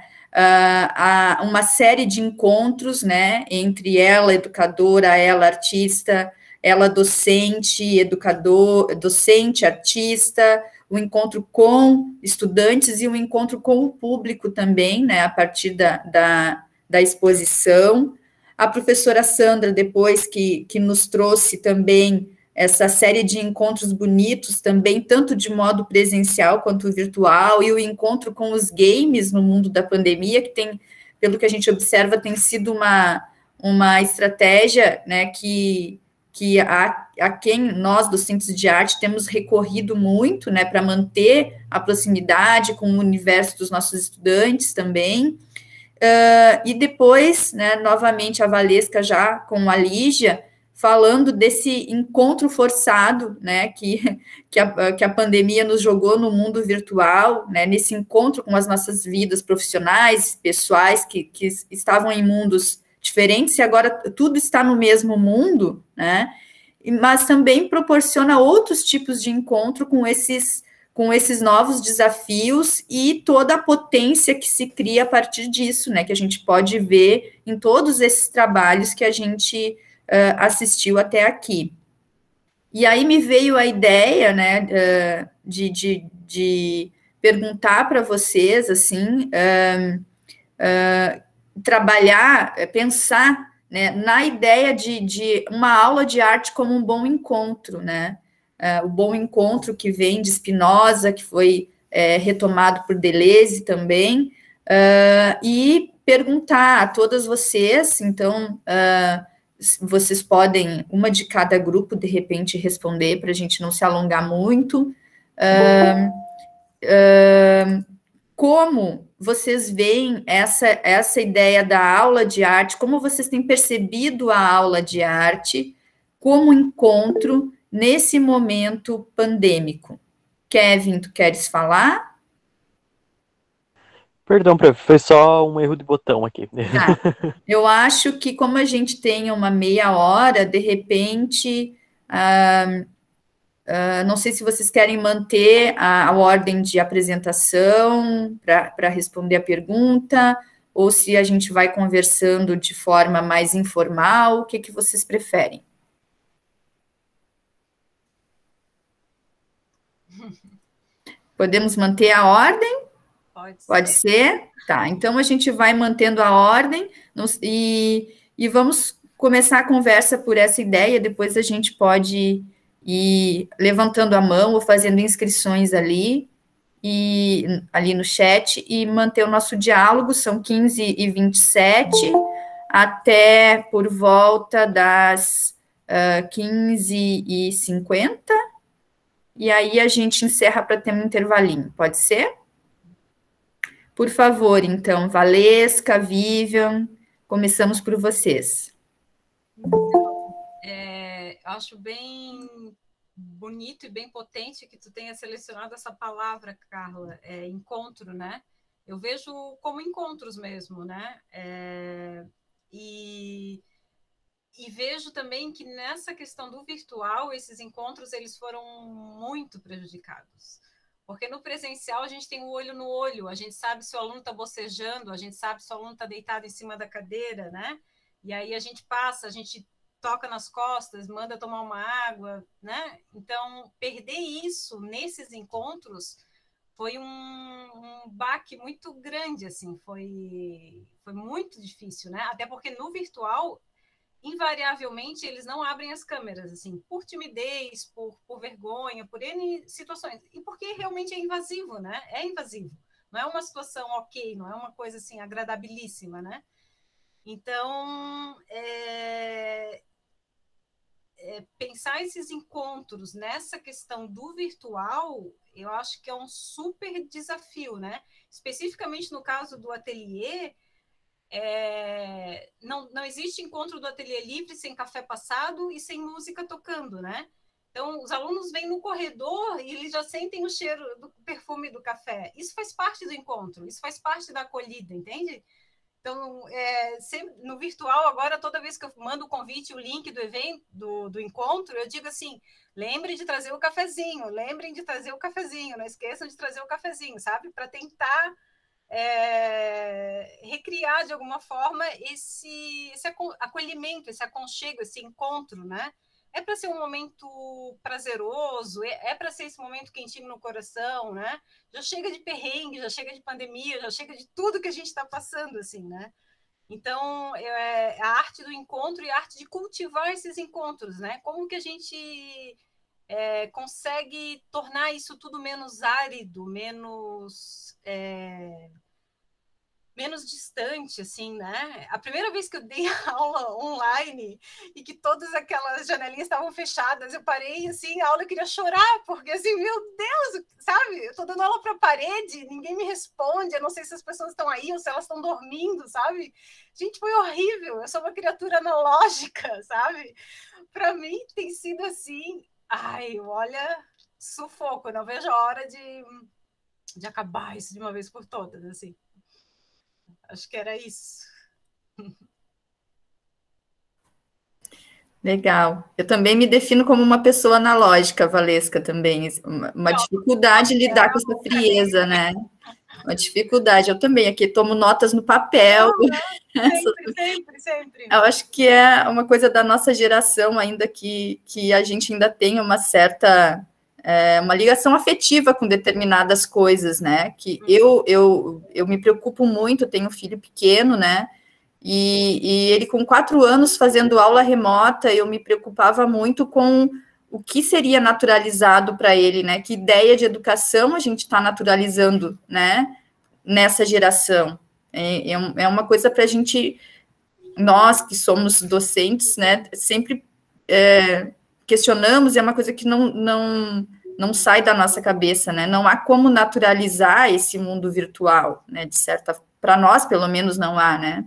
uma série de encontros, né, entre ela, educadora, ela, artista, ela, docente, docente, artista, o encontro com estudantes e o encontro com o público também, né, a partir da exposição. A professora Sandra, depois, que nos trouxe também essa série de encontros bonitos também, tanto de modo presencial quanto virtual, e o encontro com os games no mundo da pandemia, que tem, pelo que a gente observa, tem sido uma estratégia, né, que a quem nós, docentes de arte, temos recorrido muito, né, para manter a proximidade com o universo dos nossos estudantes também. E depois, né, novamente, a Valesca já com a Lígia, falando desse encontro forçado, né, que a pandemia nos jogou no mundo virtual, né, nesse encontro com as nossas vidas profissionais, pessoais, que estavam em mundos diferentes, e agora tudo está no mesmo mundo, né, mas também proporciona outros tipos de encontro com esses novos desafios e toda a potência que se cria a partir disso, né, que a gente pode ver em todos esses trabalhos que a gente assistiu até aqui. E aí me veio a ideia, né, de perguntar para vocês, assim, trabalhar, pensar, né, na ideia de uma aula de arte como um bom encontro, né, o bom encontro que vem de Spinoza, que foi retomado por Deleuze também, e perguntar a todas vocês, então, vocês podem, uma de cada grupo, de repente, responder, para a gente não se alongar muito. Como vocês veem essa ideia da aula de arte, como vocês têm percebido a aula de arte como encontro nesse momento pandêmico? Kevin, tu queres falar? Perdão, prof, foi só um erro de botão aqui. Tá. Eu acho que como a gente tem uma meia hora, de repente, não sei se vocês querem manter a ordem de apresentação para responder a pergunta, ou se a gente vai conversando de forma mais informal, o que vocês preferem? Podemos manter a ordem? Pode ser? Tá, então a gente vai mantendo a ordem e vamos começar a conversa por essa ideia, depois a gente pode ir levantando a mão ou fazendo inscrições ali no chat e manter o nosso diálogo, são 15h27, até por volta das 15h50, e aí a gente encerra para ter um intervalinho, pode ser? Por favor, então, Valesca, Vivian, começamos por vocês. Acho bem bonito e bem potente que tu tenha selecionado essa palavra, Carla, encontro, né? Eu vejo como encontros mesmo, né? E vejo também que nessa questão do virtual, esses encontros eles foram muito prejudicados. Porque no presencial a gente tem o olho no olho, a gente sabe se o aluno está bocejando, a gente sabe se o aluno está deitado em cima da cadeira, né? E aí a gente passa, a gente toca nas costas, manda tomar uma água, né? Então, perder isso nesses encontros foi um baque muito grande, assim, foi muito difícil, né? Até porque no virtual, invariavelmente, eles não abrem as câmeras, assim, por timidez, por vergonha, por N situações. E porque realmente é invasivo, né? É invasivo. Não é uma situação ok, não é uma coisa, assim, agradabilíssima, né? Então, pensar esses encontros nessa questão do virtual, eu acho que é um super desafio, né? Especificamente no caso do ateliê, não existe encontro do ateliê livre sem café passado e sem música tocando, né? Então, os alunos vêm no corredor e eles já sentem o cheiro do perfume do café. Isso faz parte do encontro, isso faz parte da acolhida, entende? Então, no virtual, agora, toda vez que eu mando o convite, o link do evento, do encontro, eu digo assim, lembrem de trazer o cafezinho, lembrem de trazer o cafezinho, não esqueçam de trazer o cafezinho, sabe? Para tentar recriar, de alguma forma, esse acolhimento, esse aconchego, esse encontro, né? É para ser um momento prazeroso, para ser esse momento quentinho no coração, né? Já chega de perrengue, já chega de pandemia, já chega de tudo que a gente está passando, assim, né? Então, a arte do encontro e a arte de cultivar esses encontros, né? Como que a gente consegue tornar isso tudo menos árido, menos menos distante, assim, né? A primeira vez que eu dei aula online e que todas aquelas janelinhas estavam fechadas, eu parei, assim, a aula, eu queria chorar, porque, assim, meu Deus, sabe? Eu tô dando aula para a parede, ninguém me responde, eu não sei se as pessoas estão aí ou se elas estão dormindo, sabe? Gente, foi horrível, eu sou uma criatura analógica, sabe? Para mim tem sido assim, ai, olha, sufoco, eu não vejo a hora de acabar isso de uma vez por todas, assim. Acho que era isso. Legal. Eu também me defino como uma pessoa analógica, Valesca, também. Uma dificuldade de lidar com essa frieza, né? Uma dificuldade. Eu também aqui tomo notas no papel. Sempre. Eu acho que é uma coisa da nossa geração ainda que a gente ainda tem uma certa... uma ligação afetiva com determinadas coisas, né? Que eu me preocupo muito, tenho um filho pequeno, né? E ele com 4 anos fazendo aula remota, eu me preocupava muito com o que seria naturalizado para ele, né? Que ideia de educação a gente está naturalizando, né? Nessa geração. É uma coisa para a gente, nós que somos docentes, né? Sempre questionamos, e é uma coisa que não sai da nossa cabeça, né? Não há como naturalizar esse mundo virtual, né? De certa, para nós, pelo menos, não há, né?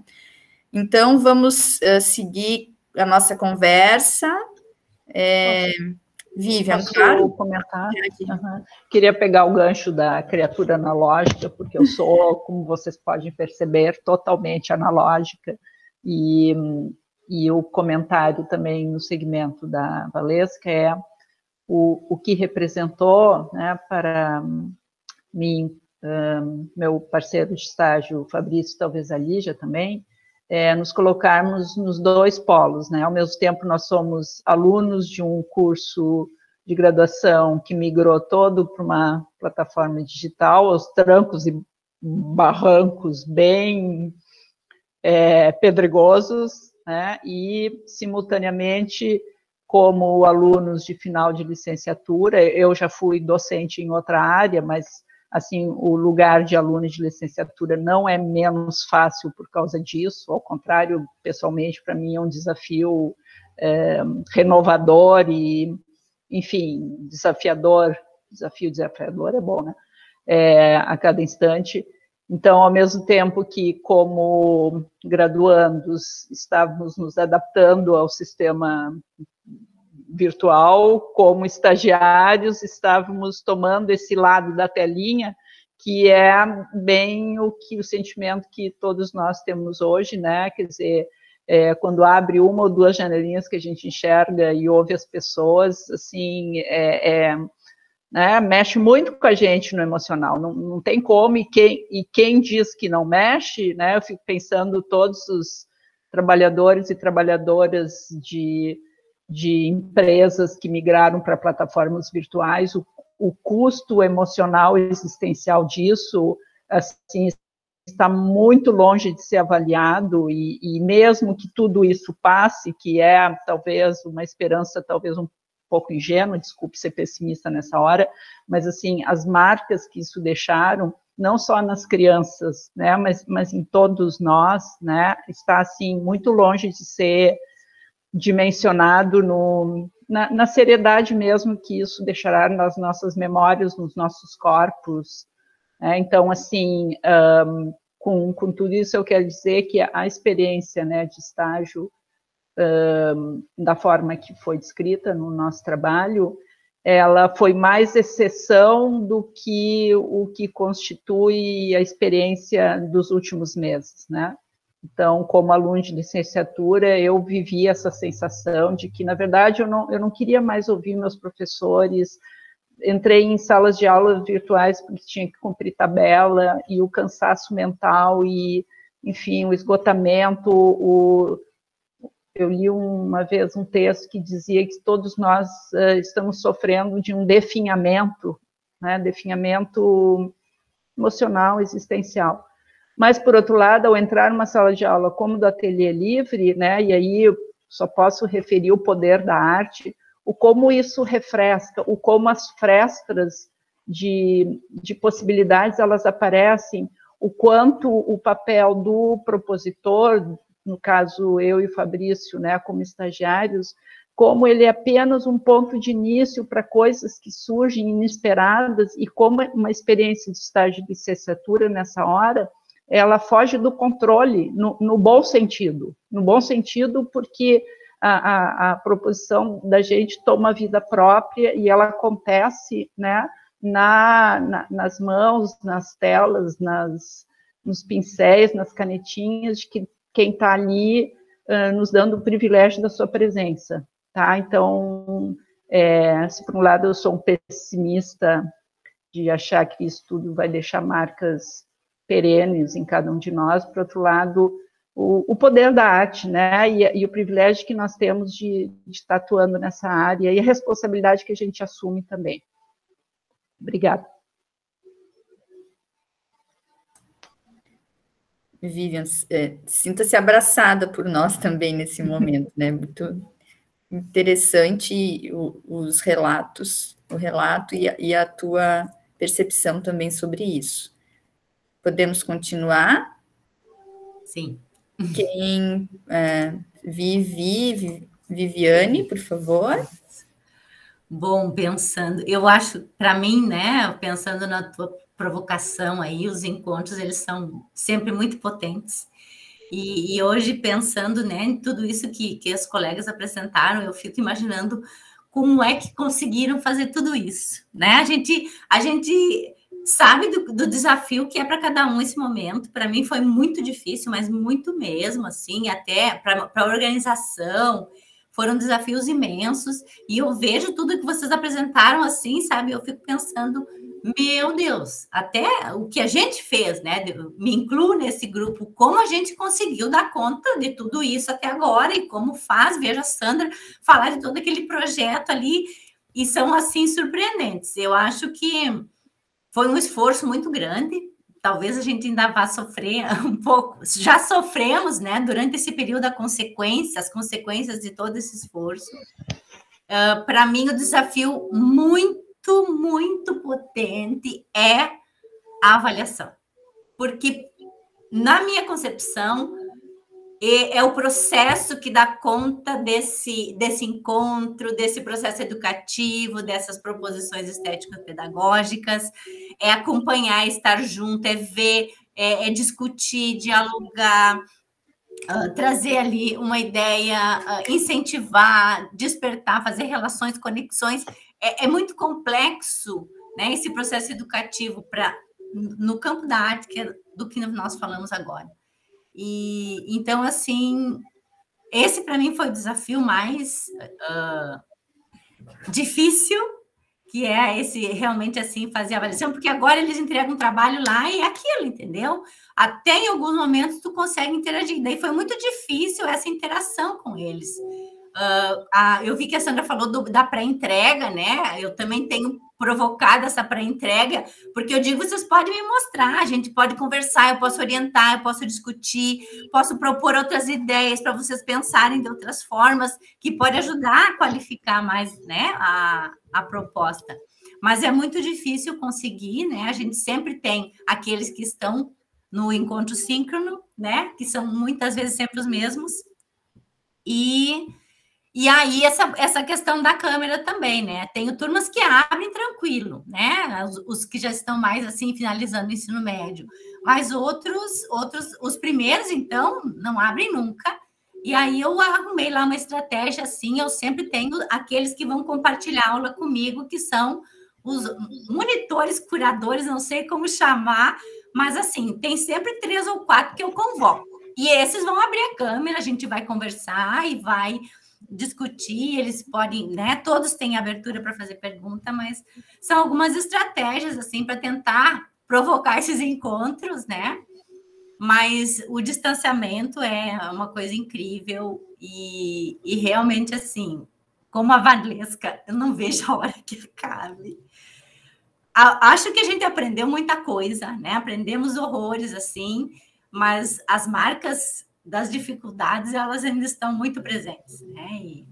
Então, vamos seguir a nossa conversa. Vivian, claro? Comentar? Uhum. Queria pegar o gancho da criatura analógica, porque eu sou, como vocês podem perceber, totalmente analógica, e o comentário também no segmento da Valesca é o que representou, né, para mim, meu parceiro de estágio, Fabrício, talvez a Lígia também, nos colocarmos nos 2 polos, né? Ao mesmo tempo, nós somos alunos de um curso de graduação que migrou todo para uma plataforma digital, aos trancos e barrancos bem pedregosos, né? E, simultaneamente, como alunos de final de licenciatura, eu já fui docente em outra área, mas assim, o lugar de aluno de licenciatura não é menos fácil por causa disso, ao contrário, pessoalmente, para mim é um desafio renovador e, enfim, desafiador é bom, né? A cada instante. Então, ao mesmo tempo que, como graduandos, estávamos nos adaptando ao sistema virtual, como estagiários, estávamos tomando esse lado da telinha, que é bem o sentimento que todos nós temos hoje, né? Quer dizer, quando abre uma ou 2 janelinhas que a gente enxerga e ouve as pessoas, assim, né, mexe muito com a gente no emocional, não tem como, e quem diz que não mexe, né? Eu fico pensando todos os trabalhadores e trabalhadoras de empresas que migraram para plataformas virtuais, o custo emocional existencial disso, assim, está muito longe de ser avaliado, e mesmo que tudo isso passe, que é talvez uma esperança, talvez um pouco ingênua, desculpe ser pessimista nessa hora, mas assim, as marcas que isso deixaram, não só nas crianças, né, mas em todos nós, né, está assim, muito longe de ser dimensionado na seriedade mesmo que isso deixará nas nossas memórias, nos nossos corpos. Então, assim, com tudo isso, eu quero dizer que a experiência, né, de estágio, da forma que foi descrita no nosso trabalho, ela foi mais exceção do que o que constitui a experiência dos últimos meses, né? Então, como aluno de licenciatura, eu vivi essa sensação de que, na verdade, eu não queria mais ouvir meus professores. Entrei em salas de aula virtuais porque tinha que cumprir tabela, e o cansaço mental e, enfim, o esgotamento. Eu li uma vez um texto que dizia que todos nós estamos sofrendo de um definhamento, né, definhamento emocional, existencial. Mas, por outro lado, ao entrar numa sala de aula como do Ateliê Livre, né, e aí eu só posso referir o poder da arte, o como isso refresca, o como as frestas de possibilidades, elas aparecem, o quanto o papel do propositor, no caso eu e o Fabrício, né, como estagiários, como ele é apenas um ponto de início para coisas que surgem inesperadas, e como uma experiência de estágio de licenciatura nessa hora, ela foge do controle, no bom sentido porque a proposição da gente toma vida própria e ela acontece, né, nas mãos, nas telas, nos pincéis, nas canetinhas, de quem está ali nos dando o privilégio da sua presença. Tá? Então, se por um lado eu sou um pessimista de achar que isso tudo vai deixar marcas perenes em cada um de nós, por outro lado, o poder da arte, né, e o privilégio que nós temos de estar atuando nessa área, e a responsabilidade que a gente assume também. Obrigada. Vivian, sinta-se abraçada por nós também nesse momento, né, muito interessante os relatos, o relato e a tua percepção também sobre isso. Podemos continuar? Sim. Quem? Viviane, por favor. Bom, pensando, eu acho, para mim, né, pensando na tua provocação aí, os encontros, eles são sempre muito potentes. E hoje, pensando, né, em tudo isso que as colegas apresentaram, eu fico imaginando como é que conseguiram fazer tudo isso, né? A gente sabe do desafio que é para cada um esse momento. Para mim foi muito difícil, mas muito mesmo, assim, até para a organização, foram desafios imensos, e eu vejo tudo que vocês apresentaram assim, sabe? Eu fico pensando, meu Deus, até o que a gente fez, né? Me incluo nesse grupo, como a gente conseguiu dar conta de tudo isso até agora, e como faz, vejo a Sandra falar de todo aquele projeto ali, e são, assim, surpreendentes. Eu acho que foi um esforço muito grande, talvez a gente ainda vá sofrer um pouco, já sofremos, né, durante esse período as consequências de todo esse esforço. Para mim, o desafio muito potente é a avaliação, porque na minha concepção é o processo que dá conta desse encontro, desse processo educativo, dessas proposições estéticas pedagógicas, é acompanhar, estar junto, é ver, é discutir, dialogar, trazer ali uma ideia, incentivar, despertar, fazer relações, conexões. É muito complexo, né, esse processo educativo no campo da arte, que é do que nós falamos agora. E então, assim, esse para mim foi o desafio mais difícil, que é esse realmente assim fazer a avaliação, porque agora eles entregam um trabalho lá e é aquilo, entendeu? Até em alguns momentos tu consegue interagir. Daí foi muito difícil essa interação com eles. Eu vi que a Sandra falou da pré-entrega, né? Eu também tenho provocado essa pré-entrega, porque eu digo, vocês podem me mostrar, a gente pode conversar, eu posso orientar, eu posso discutir, posso propor outras ideias para vocês pensarem de outras formas, que pode ajudar a qualificar mais, né, a proposta. Mas é muito difícil conseguir, né? A gente sempre tem aqueles que estão no encontro síncrono, né? Que são muitas vezes sempre os mesmos. E aí, essa questão da câmera também, né? Tenho turmas que abrem tranquilo, né? Os que já estão mais, assim, finalizando o ensino médio. Mas outros, os primeiros, então, não abrem nunca. E aí, eu arrumei lá uma estratégia, assim, eu sempre tenho aqueles que vão compartilhar aula comigo, que são os monitores, curadores, não sei como chamar, mas, assim, tem sempre 3 ou 4 que eu convoco. E esses vão abrir a câmera, a gente vai conversar e vai discutir, eles podem, né? Todos têm abertura para fazer pergunta, mas são algumas estratégias, assim, para tentar provocar esses encontros, né? Mas o distanciamento é uma coisa incrível e realmente, assim, como a Valesca, eu não vejo a hora que acabe. Acho que a gente aprendeu muita coisa, né? Aprendemos horrores, assim, mas as marcas das dificuldades, elas ainda estão muito presentes, né?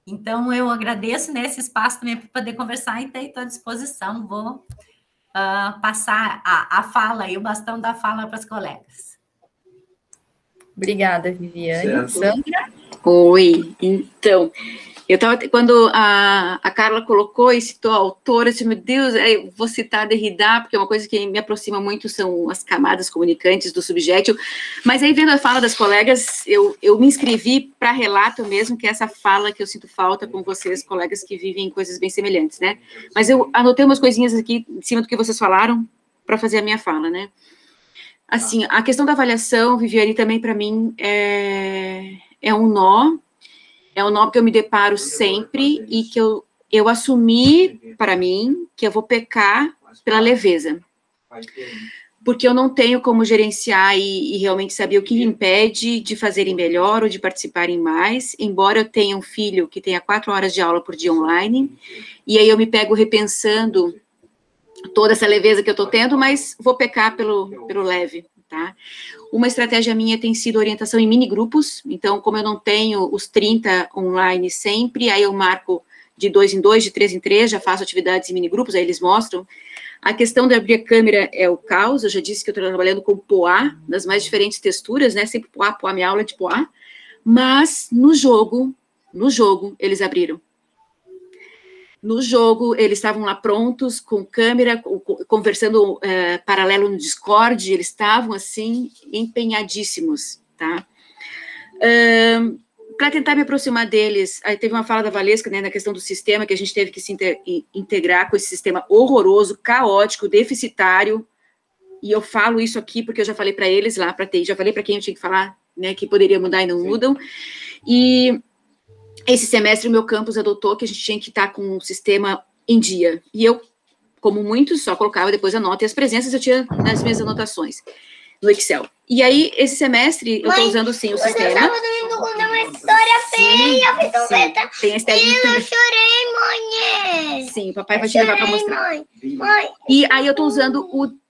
Então, eu agradeço, né, esse espaço também para poder conversar e estou à disposição. Vou passar a fala e o bastão da fala para as colegas. Obrigada, Viviane. Certo. Sandra? Oi, então, quando a Carla colocou e citou a autora, eu disse, meu Deus, eu vou citar Derrida, porque é uma coisa que me aproxima muito, são as camadas comunicantes do subjétil, mas aí vendo a fala das colegas, eu me inscrevi para relato mesmo, que é essa fala que eu sinto falta com vocês, colegas que vivem coisas bem semelhantes, né? Mas eu anotei umas coisinhas aqui, em cima do que vocês falaram, para fazer a minha fala, né? Assim, a questão da avaliação, Viviane, também para mim é um nó que eu me deparo sempre e que eu assumi para mim que eu vou pecar pela leveza. Porque eu não tenho como gerenciar e realmente saber o que me impede de fazerem melhor ou de participarem mais, embora eu tenha um filho que tenha 4 horas de aula por dia online, e aí eu me pego repensando toda essa leveza que eu estou tendo, mas vou pecar pelo leve, tá? Uma estratégia minha tem sido orientação em mini-grupos, então, como eu não tenho os 30 online sempre, aí eu marco de 2 em 2, de 3 em 3, já faço atividades em mini-grupos, aí eles mostram. A questão de abrir a câmera é o caos, eu já disse que eu estou trabalhando com poá, nas mais diferentes texturas, né, sempre poá, minha aula é de poá, mas no jogo, eles abriram. No jogo, eles estavam lá prontos, com câmera, conversando paralelo no Discord, eles estavam, assim, empenhadíssimos, tá? Para tentar me aproximar deles, aí teve uma fala da Valesca, né, na questão do sistema, que a gente teve que se integrar com esse sistema horroroso, caótico, deficitário, e eu falo isso aqui porque eu já falei para eles lá, já falei para quem eu tinha que falar, né, que poderia mudar e não mudam, e esse semestre o meu campus adotou que a gente tinha que estar com um sistema em dia. E eu, como muitos, só colocava depois a nota e as presenças eu tinha nas minhas anotações no Excel. E aí, esse semestre, eu estou usando, sim, o sistema. Eu estava dormindo contar uma história feia, Violeta. Tem a Estelinha também. Eu chorei, mãe. Sim, o papai vai te levar para mostrar. Mãe. E aí, eu estou usando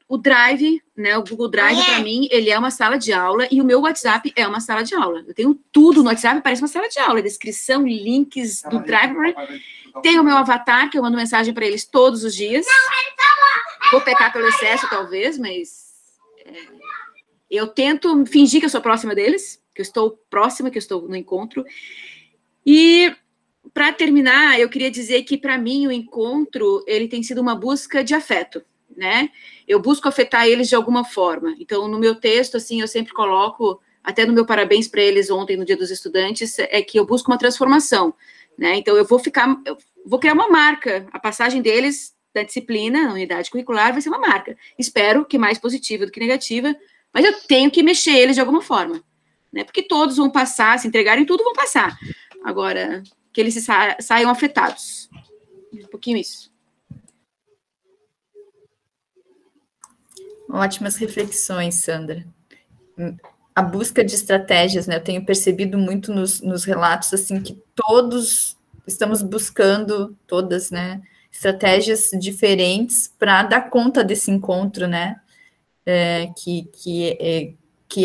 o Drive, né, o Google Drive, para mim, ele é uma sala de aula, e o meu WhatsApp é uma sala de aula. Eu tenho tudo no WhatsApp, parece uma sala de aula, descrição, links do Drive. Tenho o meu avatar, que eu mando mensagem para eles todos os dias. Vou pecar pelo excesso, talvez, mas eu tento fingir que eu sou próxima deles, que eu estou próxima, que eu estou no encontro. E, para terminar, eu queria dizer que, para mim, o encontro, ele tem sido uma busca de afeto, né? Eu busco afetar eles de alguma forma. Então, no meu texto, assim, eu sempre coloco, até no meu parabéns para eles ontem, no Dia dos Estudantes, é que eu busco uma transformação, né? Então, eu vou criar uma marca. A passagem deles da disciplina, na unidade curricular, vai ser uma marca. Espero que mais positiva do que negativa, mas eu tenho que mexer eles de alguma forma, né? Porque todos vão passar, se entregarem tudo, vão passar. Agora, que eles saiam afetados. Um pouquinho isso. Ótimas reflexões, Sandra. A busca de estratégias, né? Eu tenho percebido muito nos relatos, assim, que todos estamos buscando, todas, né? Estratégias diferentes para dar conta desse encontro, né? Que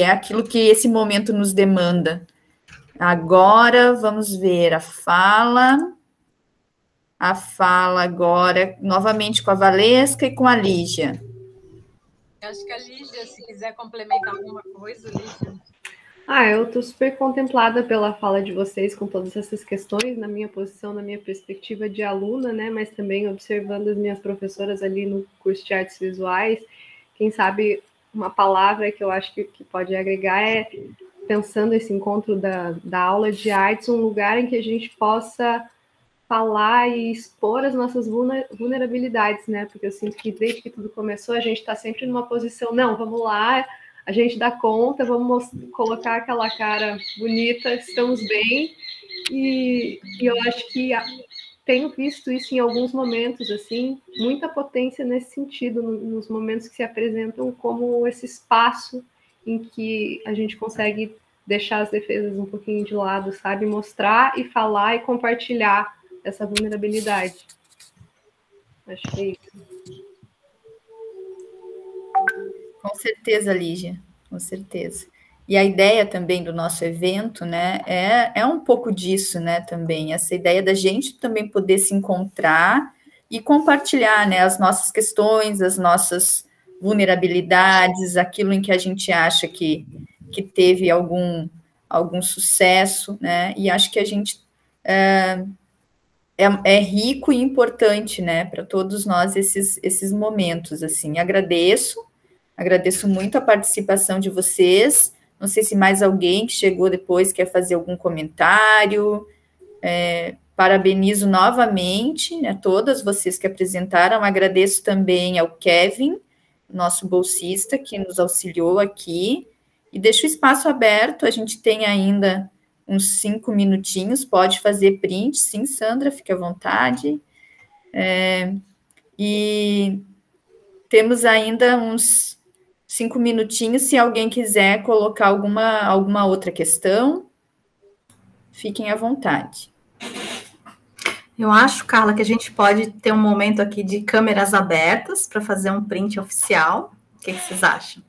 é aquilo que esse momento nos demanda. Agora, vamos ver a fala agora, novamente com a Valesca e com a Lígia. Acho que a Lígia, se quiser complementar alguma coisa, Lígia. Eu estou super contemplada pela fala de vocês com todas essas questões, na minha posição, na minha perspectiva de aluna, né, mas também observando as minhas professoras ali no curso de artes visuais. Quem sabe uma palavra que eu acho que pode agregar é, pensando esse encontro da aula de artes, um lugar em que a gente possa falar e expor as nossas vulnerabilidades, né? Porque eu sinto que desde que tudo começou, a gente está sempre numa posição, não, vamos lá, a gente dá conta, vamos colocar aquela cara bonita, estamos bem, e eu acho que tenho visto isso em alguns momentos, assim, muita potência nesse sentido, nos momentos que se apresentam como esse espaço em que a gente consegue deixar as defesas um pouquinho de lado, sabe? Mostrar e falar e compartilhar essa vulnerabilidade. Acho que é isso. Com certeza, Lígia, com certeza. E a ideia também do nosso evento, né, é um pouco disso, né, também, essa ideia da gente também poder se encontrar e compartilhar, né, as nossas questões, as nossas vulnerabilidades, aquilo em que a gente acha que teve algum sucesso, né, e acho que a gente é rico e importante, né, para todos nós esses momentos, assim. Agradeço muito a participação de vocês. Não sei se mais alguém que chegou depois quer fazer algum comentário. Parabenizo novamente, né, todas vocês que apresentaram. Agradeço também ao Kevin, nosso bolsista, que nos auxiliou aqui. E deixo o espaço aberto, a gente tem ainda uns 5 minutinhos, pode fazer print, sim, Sandra, fique à vontade. E temos ainda uns 5 minutinhos, se alguém quiser colocar alguma outra questão, fiquem à vontade. Eu acho, Carla, que a gente pode ter um momento aqui de câmeras abertas para fazer um print oficial. O que vocês acham?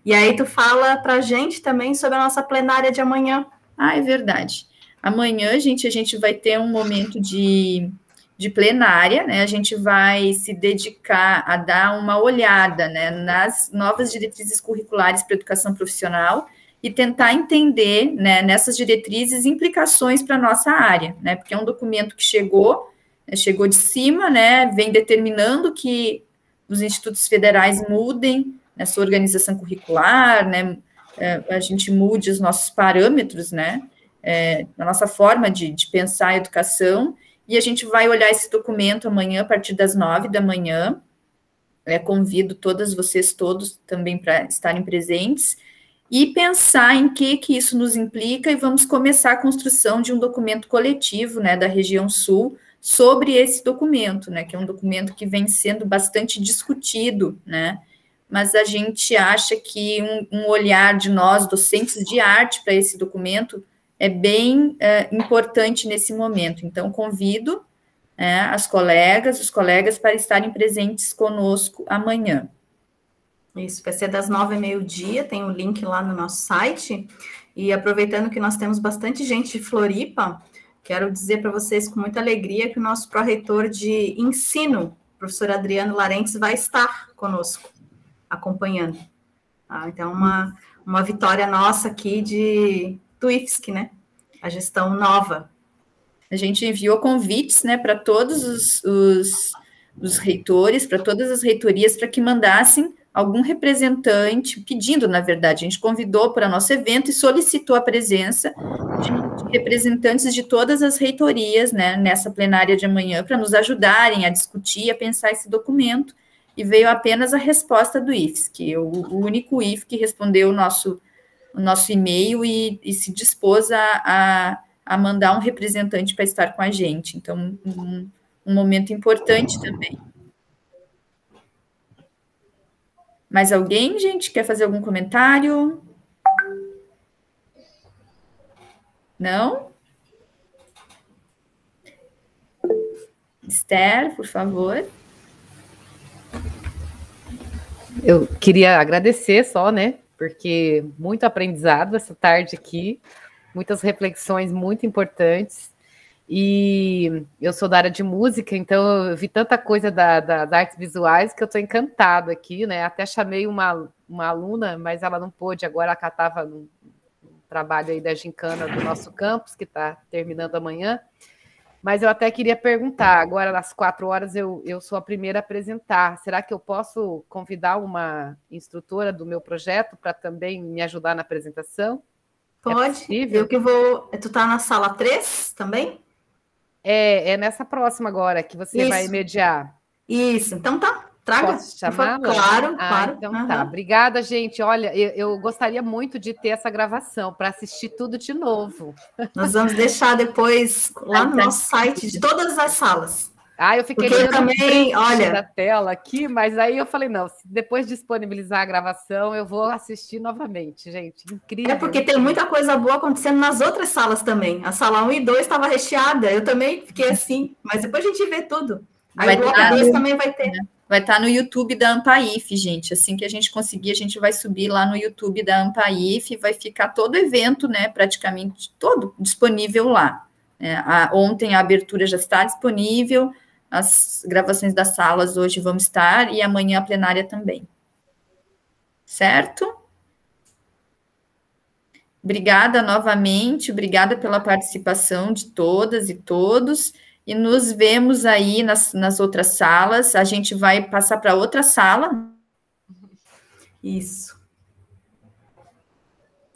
E aí tu fala para a gente também sobre a nossa plenária de amanhã. É verdade. Amanhã, gente, a gente vai ter um momento de plenária, né? A gente vai se dedicar a dar uma olhada, né, nas novas diretrizes curriculares para a educação profissional e tentar entender, né, nessas diretrizes implicações para a nossa área, né? Porque é um documento que chegou de cima, né? Vem determinando que os institutos federais mudem a sua organização curricular, né? A gente mude os nossos parâmetros, né, a nossa forma de pensar a educação, e a gente vai olhar esse documento amanhã, a partir das 9 da manhã, convido todas vocês todos também para estarem presentes, e pensar em que isso nos implica, e vamos começar a construção de um documento coletivo, né, da região sul, sobre esse documento, né, que é um documento que vem sendo bastante discutido, né, mas a gente acha que um olhar de nós, docentes de arte, para esse documento é bem importante nesse momento. Então, convido os colegas para estarem presentes conosco amanhã. Isso, vai ser das 9 ao meio-dia, tem um link lá no nosso site. E aproveitando que nós temos bastante gente de Floripa, quero dizer para vocês com muita alegria que o nosso pró-reitor de ensino, professor Adriano Larentes, vai estar conosco, acompanhando. Então, uma vitória nossa aqui do IFSC, né? A gestão nova. A gente enviou convites, né, para todos os reitores, para todas as reitorias, para que mandassem algum representante, pedindo, na verdade, a gente convidou para nosso evento e solicitou a presença de representantes de todas as reitorias, né, nessa plenária de amanhã, para nos ajudarem a discutir, a pensar esse documento. E veio apenas a resposta do IFSC, o único IFSC que respondeu o nosso e-mail e se dispôs a mandar um representante para estar com a gente. Então, um momento importante também. Mais alguém, gente, quer fazer algum comentário? Não? Esther, por favor. Eu queria agradecer só, né? Porque muito aprendizado essa tarde aqui, muitas reflexões muito importantes. E eu sou da área de música, então eu vi tanta coisa das artes visuais que eu estou encantada aqui, né? Até chamei uma aluna, mas ela não pôde, agora ela estava no trabalho aí da gincana do nosso campus, que está terminando amanhã. Mas eu até queria perguntar, agora às 4h eu sou a primeira a apresentar, será que eu posso convidar uma instrutora do meu projeto para também me ajudar na apresentação? Pode, eu que vou... Tu está na sala 3 também? É nessa próxima agora que você vai mediar. Isso, então tá, traga. Posso chamar? Claro. Então tá, obrigada, gente. Olha, eu gostaria muito de ter essa gravação para assistir tudo de novo. Nós vamos deixar depois lá no nosso site de todas as salas. Eu fiquei também, olha, da tela aqui, mas aí eu falei, não, depois de disponibilizar a gravação, eu vou assistir novamente, gente, incrível. Porque tem muita coisa boa acontecendo nas outras salas também. A sala 1 e 2 estava recheada, eu também fiquei assim, mas depois a gente vê tudo. Aí o bloco 2 também vai ter. Vai estar no YouTube da AMPAIF, gente. Assim que a gente conseguir, a gente vai subir lá no YouTube da AMPAIF e vai ficar todo o evento, né, praticamente todo disponível lá. Ontem a abertura já está disponível, as gravações das salas hoje vão estar, e amanhã a plenária também. Certo? Obrigada novamente, obrigada pela participação de todas e todos, e nos vemos aí nas outras salas. A gente vai passar para outra sala. Isso.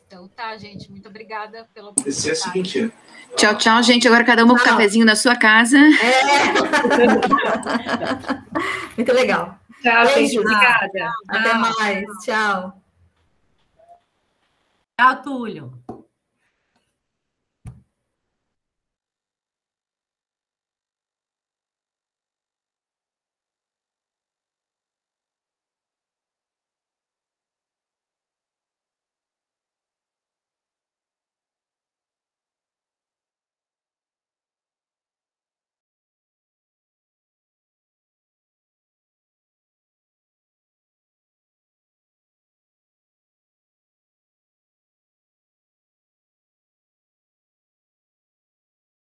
Então tá, gente, muito obrigada pela oportunidade. Tchau, tchau, gente. Agora cada uma com um cafezinho na sua casa. Muito legal. Tchau, gente. Beijo. Obrigada. Até mais. Tchau. Tchau, Túlio.